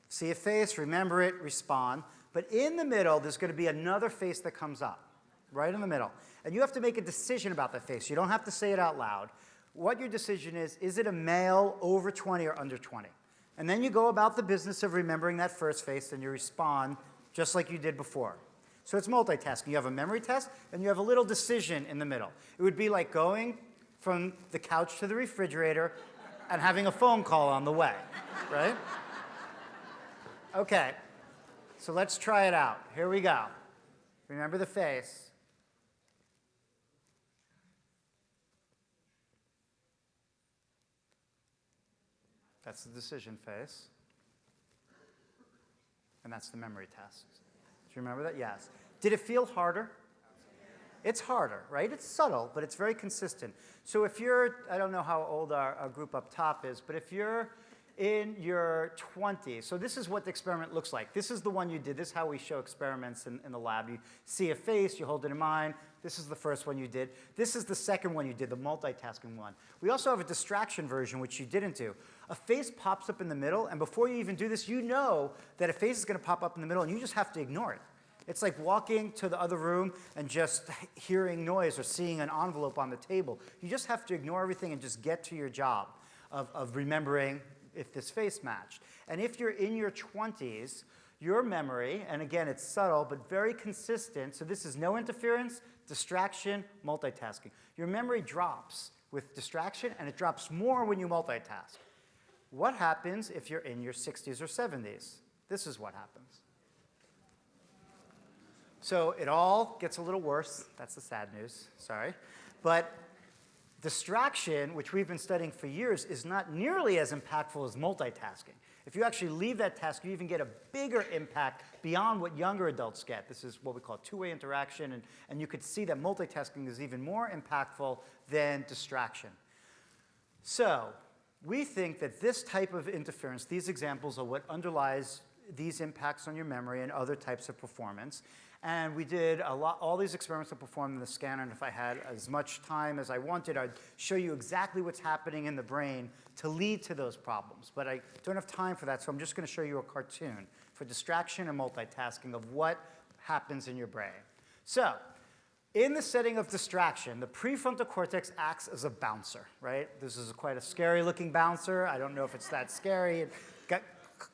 See a face, remember it, respond. But in the middle, there's going to be another face that comes up, right in the middle. And you have to make a decision about that face. You don't have to say it out loud. What your decision is it a male over 20 or under 20? And then you go about the business of remembering that first face, and you respond just like you did before. So it's multitasking. You have a memory test, and you have a little decision in the middle. It would be like going from the couch to the refrigerator and having a phone call on the way, right? Okay, so let's try it out. Here we go. Remember the face. That's the decision face. And that's the memory test. Do you remember that? Yes. Did it feel harder? It's harder, right? It's subtle, but it's very consistent. So if you're, I don't know how old our group up top is, but if you're in your 20s, so this is what the experiment looks like. This is the one you did. This is how we show experiments in the lab. You see a face, you hold it in mind. This is the first one you did. This is the second one you did, the multitasking one. We also have a distraction version, which you didn't do. A face pops up in the middle, and before you even do this, you know that a face is going to pop up in the middle, and you just have to ignore it. It's like walking to the other room and just hearing noise or seeing an envelope on the table. You just have to ignore everything and just get to your job of remembering if this face matched. And if you're in your 20s, your memory, and again, it's subtle but very consistent, so this is no interference, distraction, multitasking. Your memory drops with distraction, and it drops more when you multitask. What happens if you're in your 60s or 70s? This is what happens. So it all gets a little worse. That's the sad news, sorry. But distraction, which we've been studying for years, is not nearly as impactful as multitasking. If you actually leave that task, you even get a bigger impact beyond what younger adults get. This is what we call two-way interaction, and you could see that multitasking is even more impactful than distraction. So we think that this type of interference, these examples, are what underlies these impacts on your memory and other types of performance. And we did all these experiments that performed in the scanner, and if I had as much time as I wanted, I'd show you exactly what's happening in the brain to lead to those problems. But I don't have time for that, so I'm just going to show you a cartoon for distraction and multitasking of what happens in your brain. So in the setting of distraction, the prefrontal cortex acts as a bouncer, right? This is quite a scary-looking bouncer. I don't know if it's that scary. It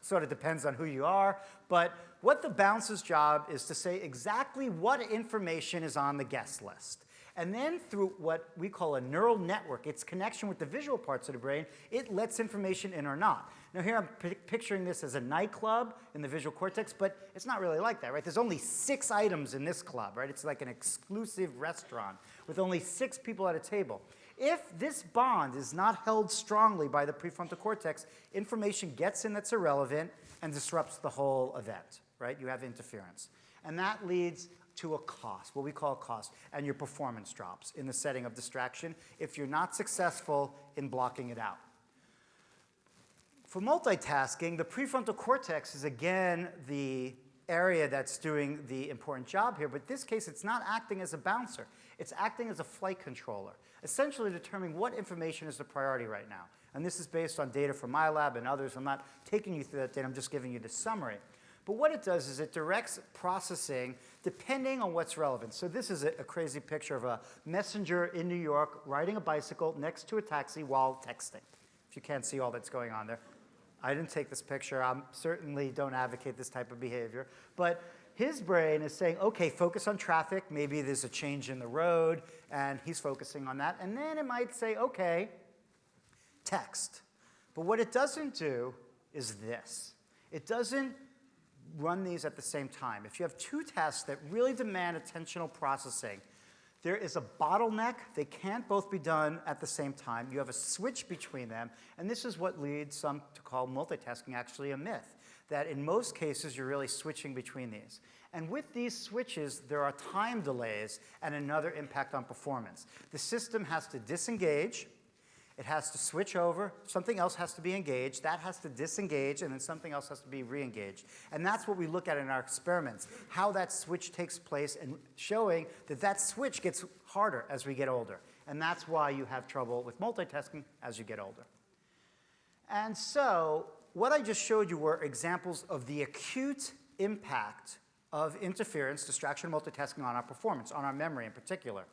sort of depends on who you are. But what the bouncer's job is to say exactly what information is on the guest list. And then through what we call a neural network, its connection with the visual parts of the brain, it lets information in or not. Now here I'm picturing this as a nightclub in the visual cortex, but it's not really like that, right? There's only 6 items in this club, right? It's like an exclusive restaurant with only 6 people at a table. If this bond is not held strongly by the prefrontal cortex, information gets in that's irrelevant and disrupts the whole event, right? You have interference. And that leads to a cost, what we call a cost, and your performance drops in the setting of distraction if you're not successful in blocking it out. For multitasking, the prefrontal cortex is again the area that's doing the important job here, but in this case, it's not acting as a bouncer. It's acting as a flight controller, essentially determining what information is the priority right now. And this is based on data from my lab and others. I'm not taking you through that data. I'm just giving you the summary. But what it does is it directs processing depending on what's relevant. So this is a crazy picture of a messenger in New York riding a bicycle next to a taxi while texting. If you can't see all that's going on there. I didn't take this picture. I certainly don't advocate this type of behavior. But his brain is saying, OK, focus on traffic. Maybe there's a change in the road, and he's focusing on that. And then it might say, OK, text. But what it doesn't do is this. It doesn't run these at the same time. If you have two tasks that really demand attentional processing, there is a bottleneck. They can't both be done at the same time. You have a switch between them. And this is what leads some to call multitasking actually a myth, that in most cases, you're really switching between these. And with these switches, there are time delays and another impact on performance. The system has to disengage. It has to switch over. Something else has to be engaged. That has to disengage, and then something else has to be re-engaged. And that's what we look at in our experiments, how that switch takes place and showing that that switch gets harder as we get older. And that's why you have trouble with multitasking as you get older. And so what I just showed you were examples of the acute impact of interference, distraction, multitasking on our performance, on our memory in particular.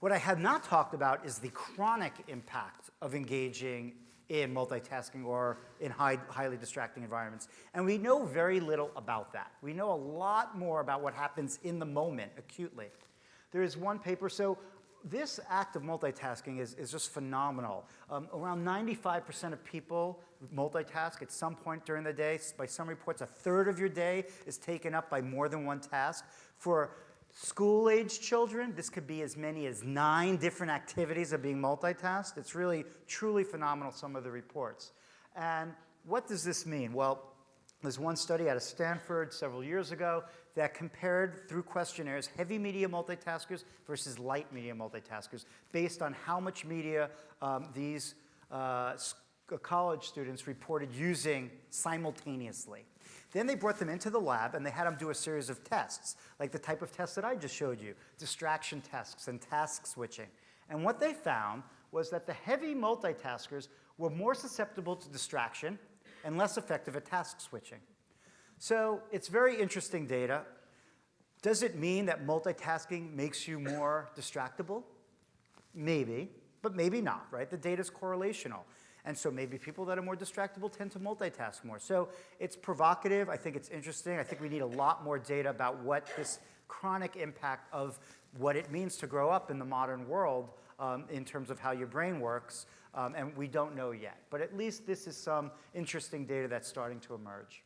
What I have not talked about is the chronic impact of engaging in multitasking or in highly distracting environments. And we know very little about that. We know a lot more about what happens in the moment acutely. There is one paper. So this act of multitasking is just phenomenal. Around 95% of people multitask at some point during the day. By some reports, a third of your day is taken up by more than one task. For school-age children, this could be as many as 9 different activities are being multitasked. It's really, truly phenomenal, some of the reports. And what does this mean? Well, there's one study out of Stanford several years ago that compared through questionnaires heavy media multitaskers versus light media multitaskers based on how much media these college students reported using simultaneously. Then they brought them into the lab, and they had them do a series of tests, like the type of tests that I just showed you, distraction tests and task switching. And what they found was that the heavy multitaskers were more susceptible to distraction and less effective at task switching. So it's very interesting data. Does it mean that multitasking makes you more distractible? Maybe, but maybe not, right? The data is correlational. And so maybe people that are more distractible tend to multitask more. So it's provocative. I think it's interesting. I think we need a lot more data about what this chronic impact of what it means to grow up in the modern world in terms of how your brain works. And we don't know yet. But at least this is some interesting data that's starting to emerge.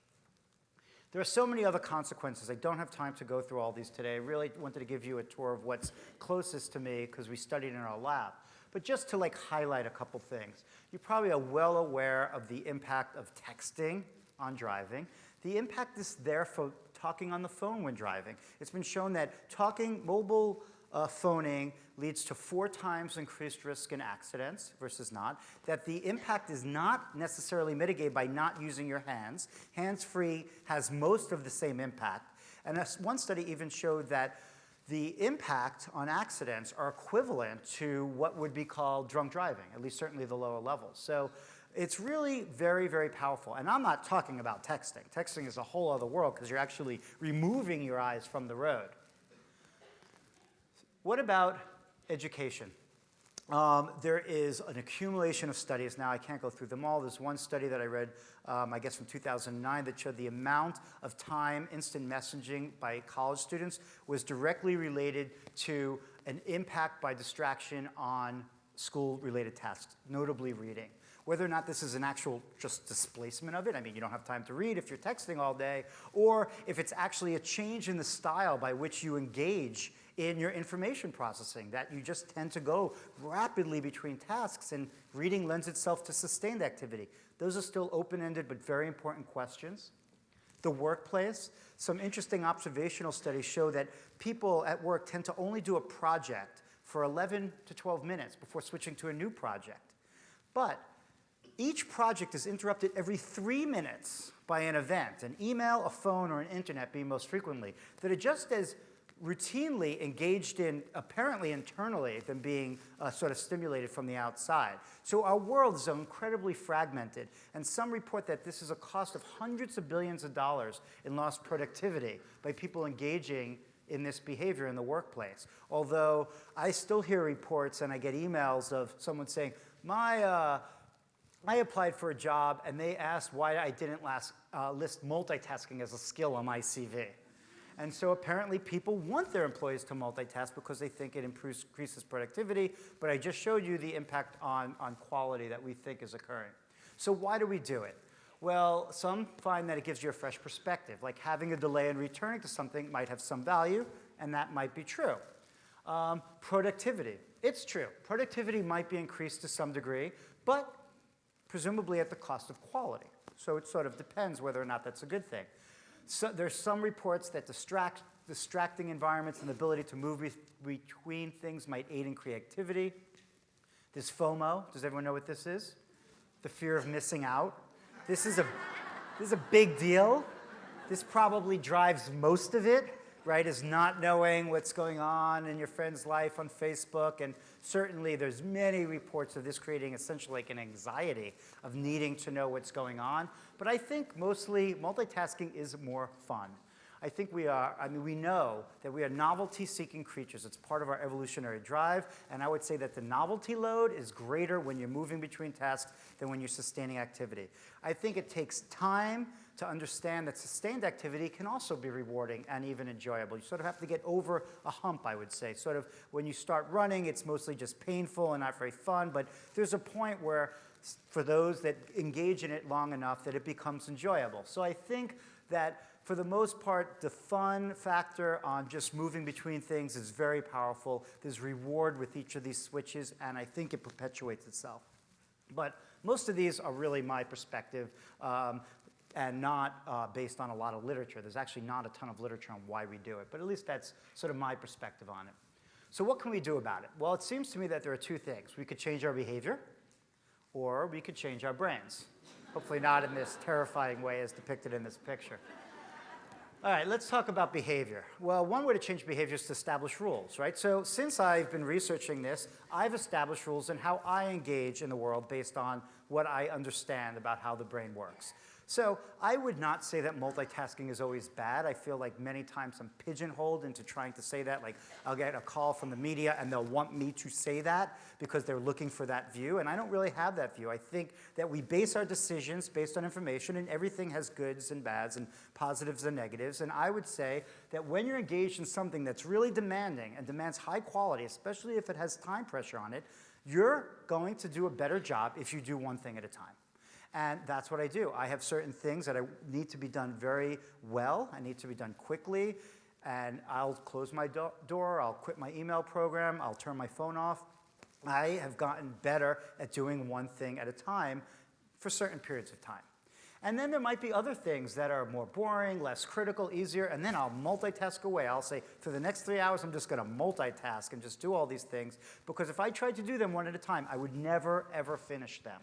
There are so many other consequences. I don't have time to go through all these today. I really wanted to give you a tour of what's closest to me because we studied in our lab. But just to highlight a couple things. You probably are well aware of the impact of texting on driving. The impact is there for talking on the phone when driving. It's been shown that mobile phoning leads to 4 times increased risk in accidents versus not. That the impact is not necessarily mitigated by not using your hands. Hands-free has most of the same impact. And one study even showed that the impact on accidents are equivalent to what would be called drunk driving, at least certainly the lower levels. So it's really very, very powerful. And I'm not talking about texting. Texting is a whole other world because you're actually removing your eyes from the road. What about education? There is an accumulation of studies. Now, I can't go through them all. There's one study that I read, I guess from 2009, that showed the amount of time instant messaging by college students was directly related to an impact by distraction on school-related tasks, notably reading. Whether or not this is an actual just displacement of it, I mean, you don't have time to read if you're texting all day, or if it's actually a change in the style by which you engage in your information processing, that you just tend to go rapidly between tasks, and reading lends itself to sustained activity. Those are still open-ended but very important questions. The workplace, some interesting observational studies show that people at work tend to only do a project for 11 to 12 minutes before switching to a new project. But Each project is interrupted every 3 minutes by an event, an email, a phone, or an internet being most frequently, that are just as routinely engaged in, apparently internally, than being sort of stimulated from the outside. So our world is incredibly fragmented, and some report that this is a cost of hundreds of billions of dollars in lost productivity by people engaging in this behavior in the workplace. Although I still hear reports and I get emails of someone saying, I applied for a job and they asked why I didn't list multitasking as a skill on my CV. And so apparently people want their employees to multitask because they think it increases productivity, but I just showed you the impact on quality that we think is occurring. So why do we do it? Well, some find that it gives you a fresh perspective, like having a delay in returning to something might have some value, and that might be true. Productivity, it's true. Productivity might be increased to some degree, but presumably at the cost of quality. So it sort of depends whether or not that's a good thing. So there's some reports that distracting environments and the ability to move between things might aid in creativity. There's FOMO. Does everyone know what this is? The fear of missing out. This is a big deal. This probably drives most of it, right, is not knowing what's going on in your friend's life on Facebook. And certainly there's many reports of this creating essentially like an anxiety of needing to know what's going on. But I think mostly multitasking is more fun. I think we know that we are novelty-seeking creatures. It's part of our evolutionary drive, and I would say that the novelty load is greater when you're moving between tasks than when you're sustaining activity. I think it takes time to understand that sustained activity can also be rewarding and even enjoyable. You sort of have to get over a hump, I would say. Sort of when you start running, it's mostly just painful and not very fun, but there's a point where for those that engage in it long enough that it becomes enjoyable. So I think that for the most part, the fun factor on just moving between things is very powerful. There's reward with each of these switches, and I think it perpetuates itself. But most of these are really my perspective and not based on a lot of literature. There's actually not a ton of literature on why we do it, but at least that's sort of my perspective on it. So what can we do about it? Well, it seems to me that there are two things. We could change our behavior, or we could change our brains. Hopefully not in this terrifying way as depicted in this picture. All right, let's talk about behavior. Well, one way to change behavior is to establish rules, right? So since I've been researching this, I've established rules in how I engage in the world based on what I understand about how the brain works. So I would not say that multitasking is always bad. I feel like many times I'm pigeonholed into trying to say that. Like I'll get a call from the media and they'll want me to say that because they're looking for that view. And I don't really have that view. I think that we base our decisions based on information, and everything has goods and bads and positives and negatives. And I would say that when you're engaged in something that's really demanding and demands high quality, especially if it has time pressure on it, you're going to do a better job if you do one thing at a time. And that's what I do. I have certain things that need to be done very well. I need to be done quickly. And I'll close my door. I'll quit my email program. I'll turn my phone off. I have gotten better at doing one thing at a time for certain periods of time. And then there might be other things that are more boring, less critical, easier, and then I'll multitask away. I'll say, for the next 3 hours, I'm just going to multitask and just do all these things. Because if I tried to do them one at a time, I would never, ever finish them.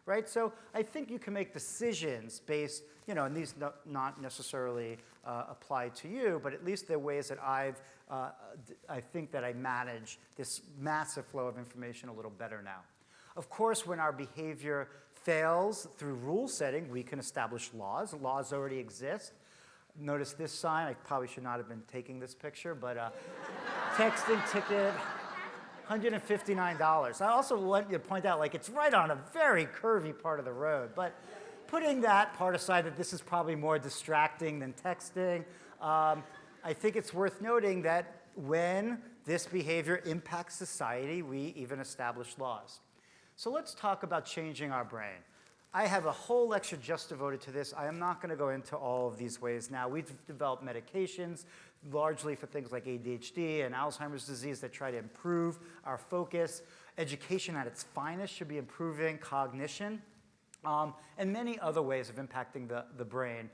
Right? So I think you can make decisions based, and these not necessarily apply to you, but at least they're ways that I think that I manage this massive flow of information a little better now. Of course, when our behavior fails through rule setting, we can establish laws. Laws already exist. Notice this sign. I probably should not have been taking this picture, but texting ticket. $159. I also want you to point out, like, it's right on a very curvy part of the road. But putting that part aside, that this is probably more distracting than texting, I think it's worth noting that when this behavior impacts society, we even establish laws. So let's talk about changing our brain. I have a whole lecture just devoted to this. I am not going to go into all of these ways now. We've developed medications largely for things like ADHD and Alzheimer's disease that try to improve our focus. Education at its finest should be improving cognition, and many other ways of impacting the brain.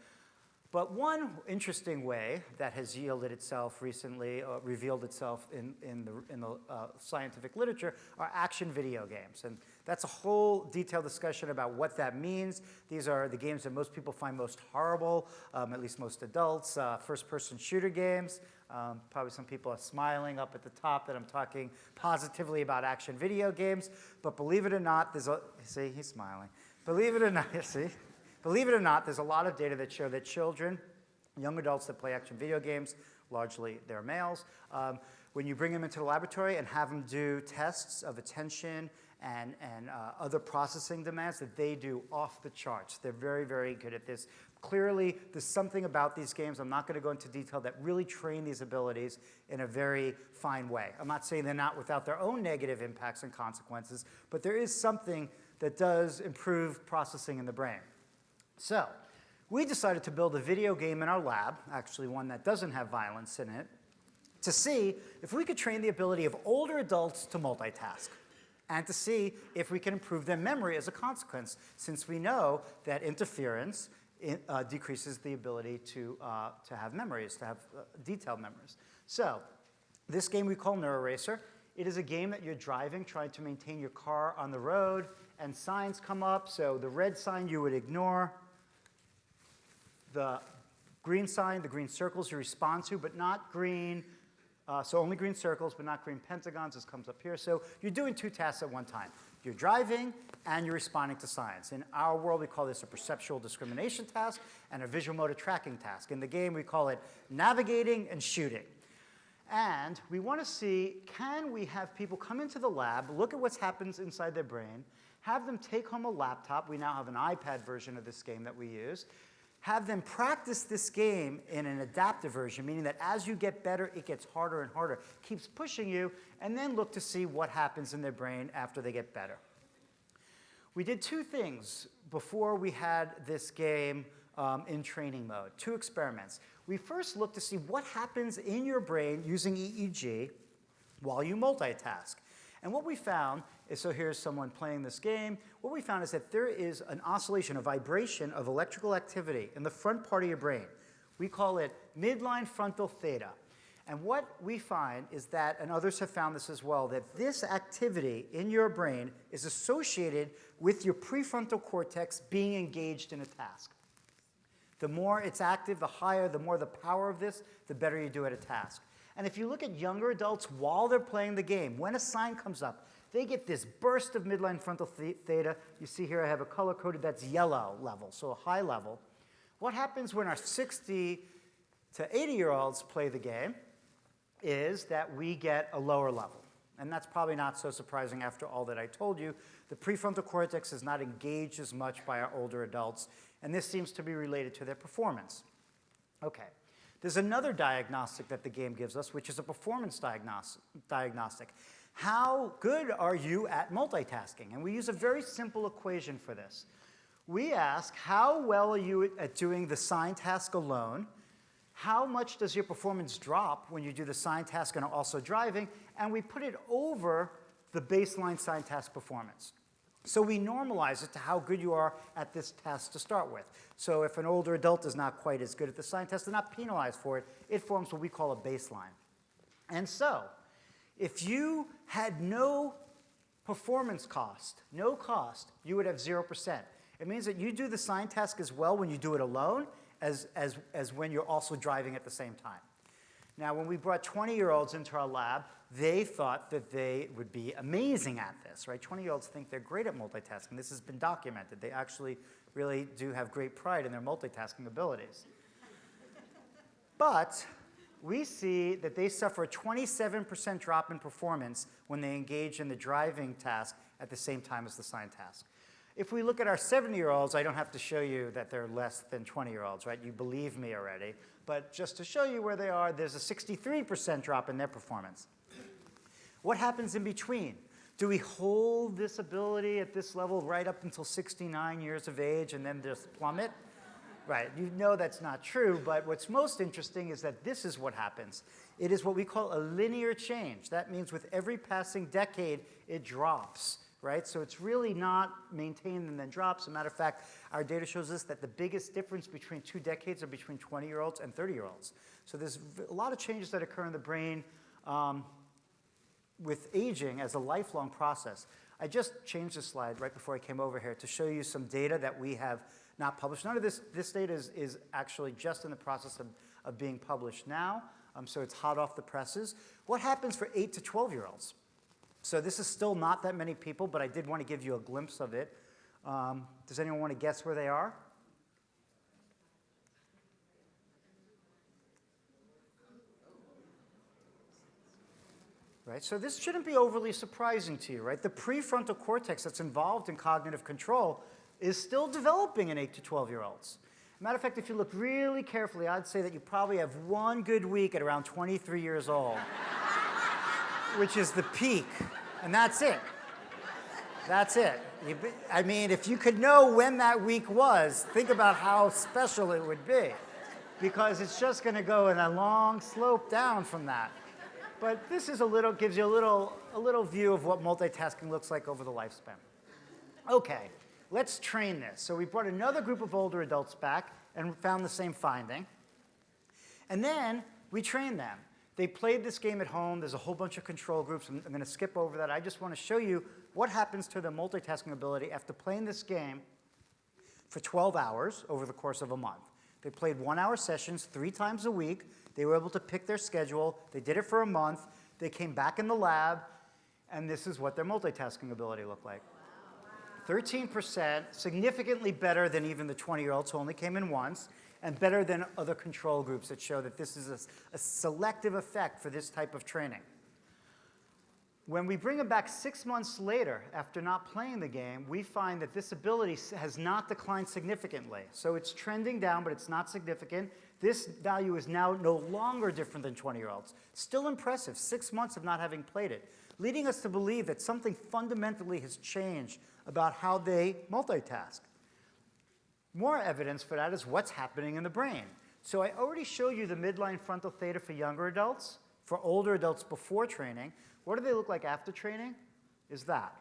But one interesting way that has yielded itself recently, revealed itself in the scientific literature, are action video games. And that's a whole detailed discussion about what that means. These are the games that most people find most horrible, at least most adults, first-person shooter games. Probably some people are smiling up at the top that I'm talking positively about action video games. But believe it or not, see, he's smiling. Believe it or not, see? Believe it or not, there's a lot of data that show that children, young adults that play action video games, largely they're males, when you bring them into the laboratory and have them do tests of attention and other processing demands, that they do off the charts. They're very, very good at this. Clearly, there's something about these games, I'm not going to go into detail, that really train these abilities in a very fine way. I'm not saying they're not without their own negative impacts and consequences, but there is something that does improve processing in the brain. So we decided to build a video game in our lab, actually one that doesn't have violence in it, to see if we could train the ability of older adults to multitask and to see if we can improve their memory as a consequence, since we know that interference decreases the ability to have memories, to have detailed memories. So this game we call NeuroRacer. It is a game that you're driving, trying to maintain your car on the road, and signs come up. So the red sign you would ignore. The green sign, the green circles you respond to, but not green, so only green circles, but not green pentagons, as comes up here. So you're doing two tasks at one time. You're driving and you're responding to signs. In our world, we call this a perceptual discrimination task and a visual motor tracking task. In the game, we call it navigating and shooting. And we want to see, can we have people come into the lab, look at what happens inside their brain, have them take home a laptop. We now have an iPad version of this game that we use. Have them practice this game in an adaptive version, meaning that as you get better, it gets harder and harder, keeps pushing you, and then look to see what happens in their brain after they get better. We did two things before we had this game in training mode, two experiments. We first looked to see what happens in your brain using EEG while you multitask. And what we found is, so here's someone playing this game, what we found is that there is an oscillation, a vibration of electrical activity in the front part of your brain. We call it midline frontal theta. And what we find is that, and others have found this as well, that this activity in your brain is associated with your prefrontal cortex being engaged in a task. The more it's active, the higher, the more the power of this, the better you do at a task. And if you look at younger adults while they're playing the game, when a sign comes up, they get this burst of midline frontal theta. You see here I have a color-coded, that's yellow level, so a high level. What happens when our 60 to 80-year-olds play the game is that we get a lower level. And that's probably not so surprising after all that I told you. The prefrontal cortex is not engaged as much by our older adults, and this seems to be related to their performance. Okay. There's another diagnostic that the game gives us, which is a performance diagnostic. How good are you at multitasking? And we use a very simple equation for this. We ask, how well are you at doing the sign task alone? How much does your performance drop when you do the sign task and are also driving? And we put it over the baseline sign task performance. So we normalize it to how good you are at this task to start with. So if an older adult is not quite as good at the sign test, they're not penalized for it. It forms what we call a baseline. And so if you had no performance cost, no cost, you would have 0%. It means that you do the sign task as well when you do it alone as when you're also driving at the same time. Now, when we brought 20-year-olds into our lab, they thought that they would be amazing at this, right? 20-year-olds think they're great at multitasking. This has been documented. They actually really do have great pride in their multitasking abilities. But we see that they suffer a 27% drop in performance when they engage in the driving task at the same time as the sign task. If we look at our 70-year-olds, I don't have to show you that they're less than 20-year-olds, right? You believe me already. But just to show you where they are, there's a 63% drop in their performance. What happens in between? Do we hold this ability at this level right up until 69 years of age and then just plummet? Right, you know that's not true, but what's most interesting is that this is what happens. It is what we call a linear change. That means with every passing decade, it drops right? So it's really not maintained and then drops. As a matter of fact, our data shows us that the biggest difference between 2 decades are between 20-year-olds and 30-year-olds. So there's a lot of changes that occur in the brain with aging as a lifelong process. I just changed the slide right before I came over here to show you some data that we have not published. None of this data is actually just in the process of being published now, so it's hot off the presses. What happens for 8 to 12-year-olds? So this is still not that many people, but I did want to give you a glimpse of it. Does anyone want to guess where they are? Right, so this shouldn't be overly surprising to you, right? The prefrontal cortex that's involved in cognitive control is still developing in 8 to 12-year-olds. Matter of fact, if you look really carefully, I'd say that you probably have one good week at around 23 years old, which is the peak, and that's it. That's it. I mean, if you could know when that week was, think about how special it would be, because it's just going to go in a long slope down from that. But this is gives you a little view of what multitasking looks like over the lifespan. Okay, let's train this. So we brought another group of older adults back and found the same finding. And then we trained them. They played this game at home. There's a whole bunch of control groups. I'm going to skip over that. I just want to show you what happens to their multitasking ability after playing this game for 12 hours over the course of a month. They played 1-hour sessions 3 times a week. They were able to pick their schedule. They did it for a month. They came back in the lab, and this is what their multitasking ability looked like. 13%, significantly better than even the 20-year-olds who only came in once, and better than other control groups that show that this is a selective effect for this type of training. When we bring them back 6 months later, after not playing the game, we find that this ability has not declined significantly. So it's trending down, but it's not significant. This value is now no longer different than 20-year-olds. Still impressive, 6 months of not having played it, leading us to believe that something fundamentally has changed about how they multitask. More evidence for that is what's happening in the brain. So I already showed you the midline frontal theta for younger adults. For older adults before training, what do they look like after training? Is that.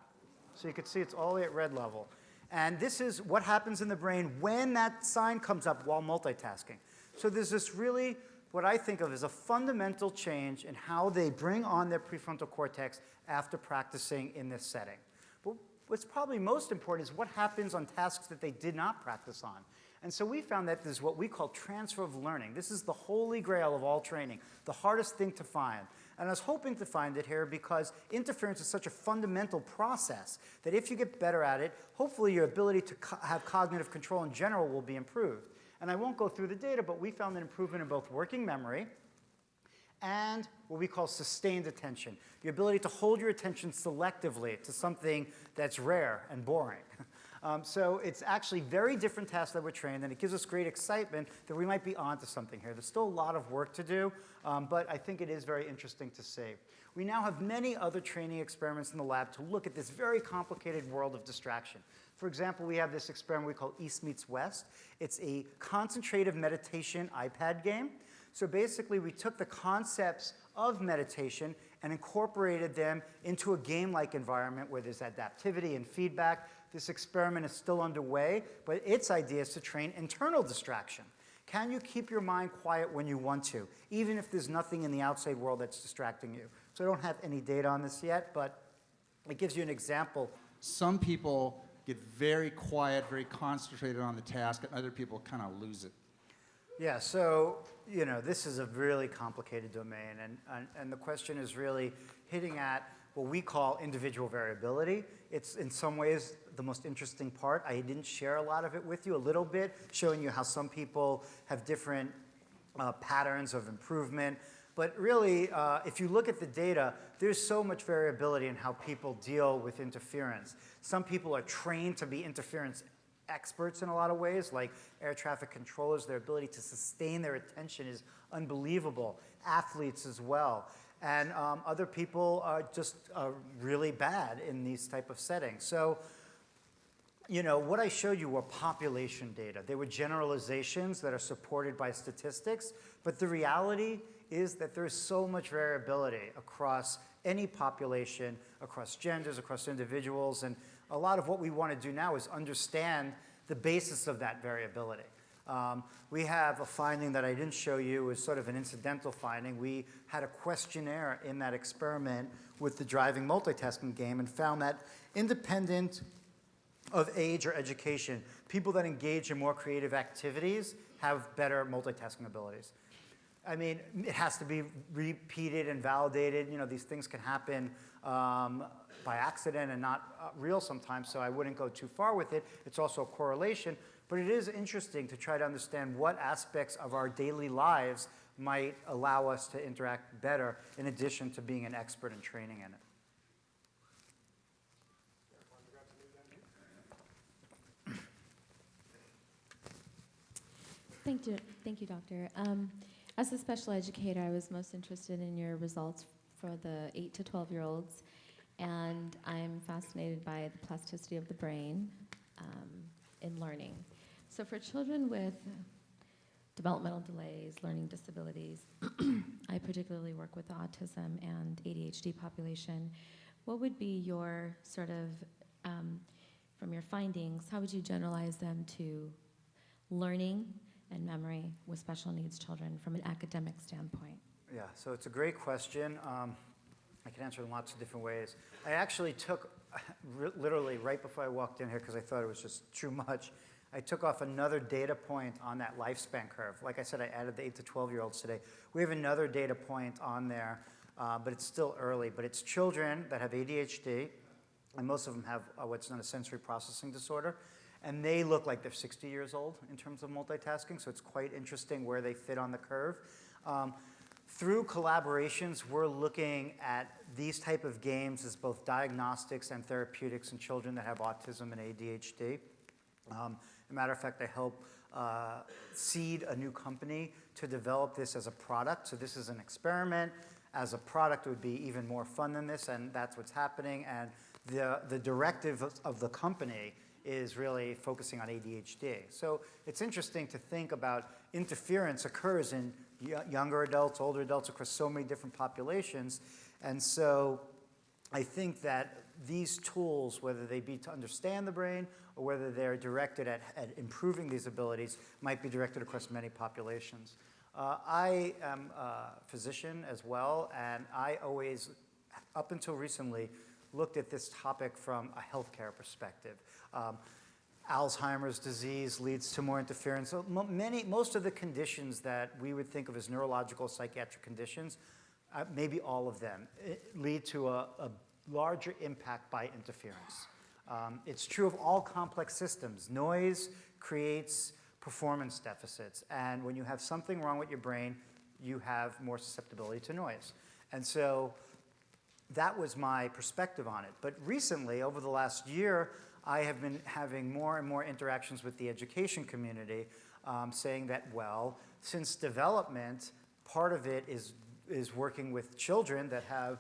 So you can see it's all the way at red level. And this is what happens in the brain when that sign comes up while multitasking. So there's this really, what I think of as a fundamental change in how they bring on their prefrontal cortex after practicing in this setting. But what's probably most important is what happens on tasks that they did not practice on. And so we found that there's what we call transfer of learning. This is the holy grail of all training, the hardest thing to find. And I was hoping to find it here because interference is such a fundamental process that if you get better at it, hopefully your ability to have cognitive control in general will be improved. And I won't go through the data, but we found an improvement in both working memory and what we call sustained attention, the ability to hold your attention selectively to something that's rare and boring. So it's actually very different tasks that we're trained, and it gives us great excitement that we might be onto something here. There's still a lot of work to do, but I think it is very interesting to see. We now have many other training experiments in the lab to look at this very complicated world of distraction. For example, we have this experiment we call East Meets West. It's a concentrative meditation iPad game. So basically, we took the concepts of meditation and incorporated them into a game-like environment where there's adaptivity and feedback. This experiment is still underway, but its idea is to train internal distraction. Can you keep your mind quiet when you want to, even if there's nothing in the outside world that's distracting you? So I don't have any data on this yet, but it gives you an example. Some people get very quiet, very concentrated on the task, and other people kind of lose it. Yeah, so, you know, this is a really complicated domain, and the question is really hitting at what we call individual variability. It's in some ways the most interesting part. I didn't share a lot of it with you, a little bit, showing you how some people have different patterns of improvement. But really, if you look at the data, there's so much variability in how people deal with interference. Some people are trained to be interference experts in a lot of ways, like air traffic controllers. Their ability to sustain their attention is unbelievable. Athletes as well. And other people are just really bad in these type of settings. So, you know, what I showed you were population data. They were generalizations that are supported by statistics, but the reality is that there's so much variability across any population, across genders, across individuals. And a lot of what we want to do now is understand the basis of that variability. We have a finding that I didn't show you, is sort of an incidental finding. We had a questionnaire in that experiment with the driving multitasking game and found that independent of age or education, people that engage in more creative activities have better multitasking abilities. I mean, it has to be repeated and validated. You know, these things can happen by accident and not real sometimes, so I wouldn't go too far with it. It's also a correlation, but it is interesting to try to understand what aspects of our daily lives might allow us to interact better in addition to being an expert and training in it. Thank you, Doctor. As a special educator, I was most interested in your results for the 8 to 12-year-olds, and I'm fascinated by the plasticity of the brain in learning. So for children with developmental delays, learning disabilities, I particularly work with the autism and ADHD population. What would be your sort of, from your findings, how would you generalize them to learning and memory with special needs children from an academic standpoint? Yeah, so it's a great question. I can answer it in lots of different ways. I actually took, literally right before I walked in here, because I thought it was just too much, I took off another data point on that lifespan curve. Like I said, I added the 8 to 12-year-olds today. We have another data point on there, but it's still early. But it's children that have ADHD, and most of them have what's known as sensory processing disorder. And they look like they're 60 years old in terms of multitasking, so it's quite interesting where they fit on the curve. Through collaborations, we're looking at these type of games as both diagnostics and therapeutics in children that have autism and ADHD. As a matter of fact, I help seed a new company to develop this as a product. So this is an experiment. As a product, it would be even more fun than this, and that's what's happening. And the directive of the company is really focusing on ADHD. So it's interesting to think about interference occurs in younger adults, older adults, across so many different populations. And so I think that these tools, whether they be to understand the brain or whether they're directed at improving these abilities, might be directed across many populations. I am a physician as well, and I always, up until recently, looked at this topic from a healthcare perspective. Alzheimer's disease leads to more interference. So most of the conditions that we would think of as neurological psychiatric conditions, maybe all of them, lead to a larger impact by interference. It's true of all complex systems. Noise creates performance deficits, and when you have something wrong with your brain, you have more susceptibility to noise. And so that was my perspective on it. But recently, over the last year, I have been having more and more interactions with the education community, saying that, well, since development, part of it is working with children that have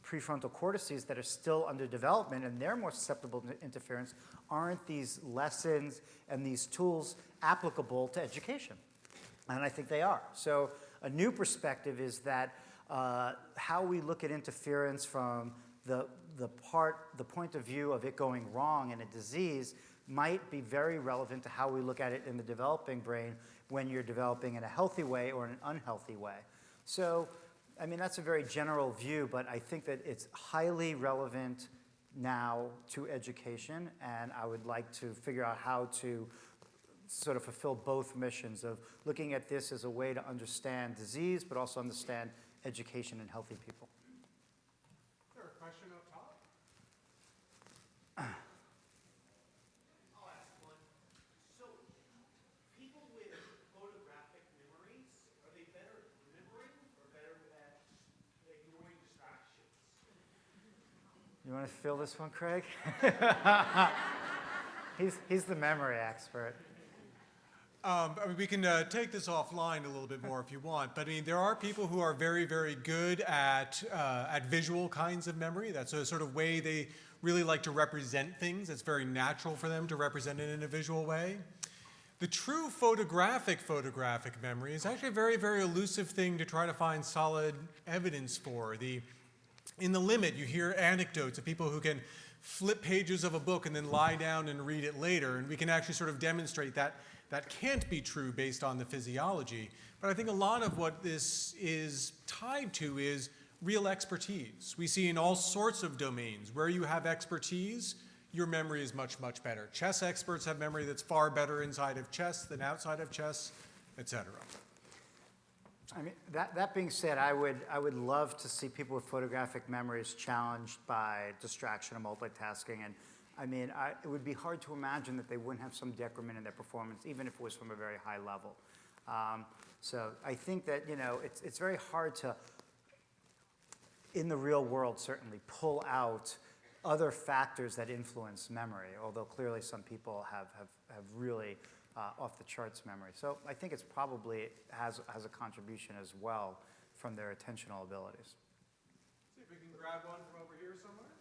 prefrontal cortices that are still under development and they're more susceptible to interference, aren't these lessons and these tools applicable to education? And I think they are. So a new perspective is that how we look at interference from the point of view of it going wrong in a disease might be very relevant to how we look at it in the developing brain when you're developing in a healthy way or in an unhealthy way. So, I mean, that's a very general view, but I think that it's highly relevant now to education, and I would like to figure out how to sort of fulfill both missions of looking at this as a way to understand disease, but also understand education and healthy people. Is there a question up top? I'll ask one. So, people with photographic memories, are they better at remembering or better at ignoring distractions? You want to fill this one, Craig? He's the memory expert. I mean, we can take this offline a little bit more if you want, but I mean, there are people who are very, very good at visual kinds of memory. That's a sort of way they really like to represent things. It's very natural for them to represent it in a visual way. The true photographic memory is actually a very, very elusive thing to try to find solid evidence for. In The Limit, you hear anecdotes of people who can flip pages of a book and then lie down and read it later, and we can actually sort of demonstrate that that can't be true based on the physiology. But I think a lot of what this is tied to is real expertise. We see in all sorts of domains where you have expertise, your memory is much, much better. Chess experts have memory that's far better inside of chess than outside of chess, etc. I mean, that being said, I would love to see people with photographic memories challenged by distraction and multitasking. And I mean, it would be hard to imagine that they wouldn't have some decrement in their performance, even if it was from a very high level. So I think that, you know, it's very hard to, in the real world, certainly pull out other factors that influence memory, although clearly some people have really off the charts memory. So I think it's probably has a contribution as well from their attentional abilities. See if we can grab one from over here somewhere.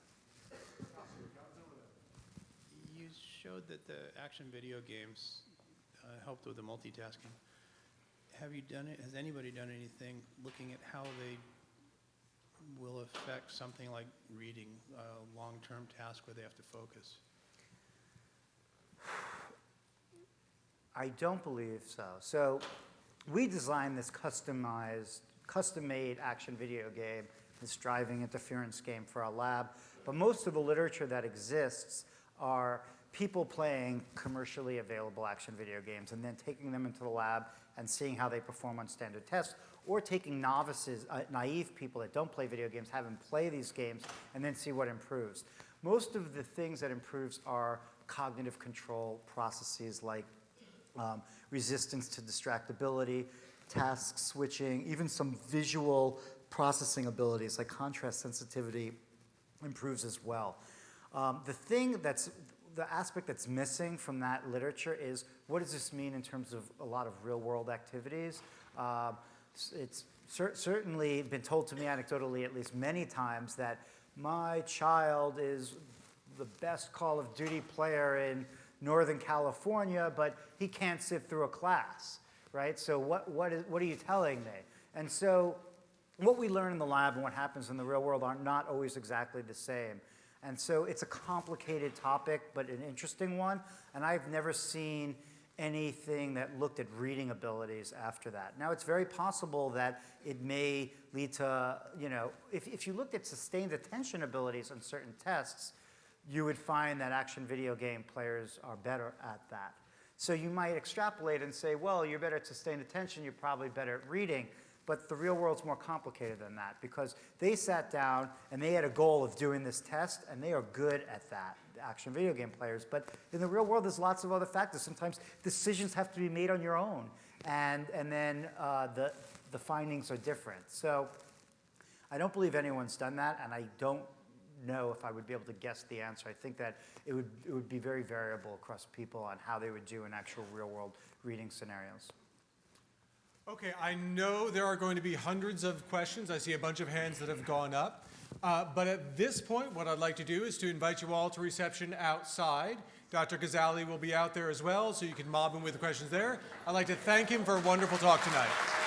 You showed that the action video games helped with the multitasking. Have you done it? Has anybody done anything looking at how they will affect something like reading, a long-term task where they have to focus? I don't believe so. So we designed this custom-made action video game, this driving interference game for our lab. But most of the literature that exists are people playing commercially available action video games and then taking them into the lab and seeing how they perform on standard tests, or taking novices, naive people that don't play video games, have them play these games, and then see what improves. Most of the things that improves are cognitive control processes like resistance to distractibility, task switching, even some visual processing abilities like contrast sensitivity improves as well. The aspect that's missing from that literature is, what does this mean in terms of a lot of real-world activities? It's certainly been told to me anecdotally at least many times that my child is the best Call of Duty player in Northern California, but he can't sit through a class, right? So what are you telling me? And so what we learn in the lab and what happens in the real world are not always exactly the same. And so it's a complicated topic, but an interesting one. And I've never seen anything that looked at reading abilities after that. Now, it's very possible that it may lead to, you know, if you looked at sustained attention abilities on certain tests, you would find that action video game players are better at that. So you might extrapolate and say, well, you're better at sustained attention, you're probably better at reading. But the real world's more complicated than that, because they sat down and they had a goal of doing this test, and they are good at that, the action video game players. But in the real world, there's lots of other factors. Sometimes decisions have to be made on your own, and then the findings are different. So I don't believe anyone's done that, and I don't know if I would be able to guess the answer. I think that it would be very variable across people on how they would do in actual real-world reading scenarios. Okay, I know there are going to be hundreds of questions. I see a bunch of hands that have gone up. But at this point, what I'd like to do is to invite you all to reception outside. Dr. Ghazali will be out there as well, so you can mob him with the questions there. I'd like to thank him for a wonderful talk tonight.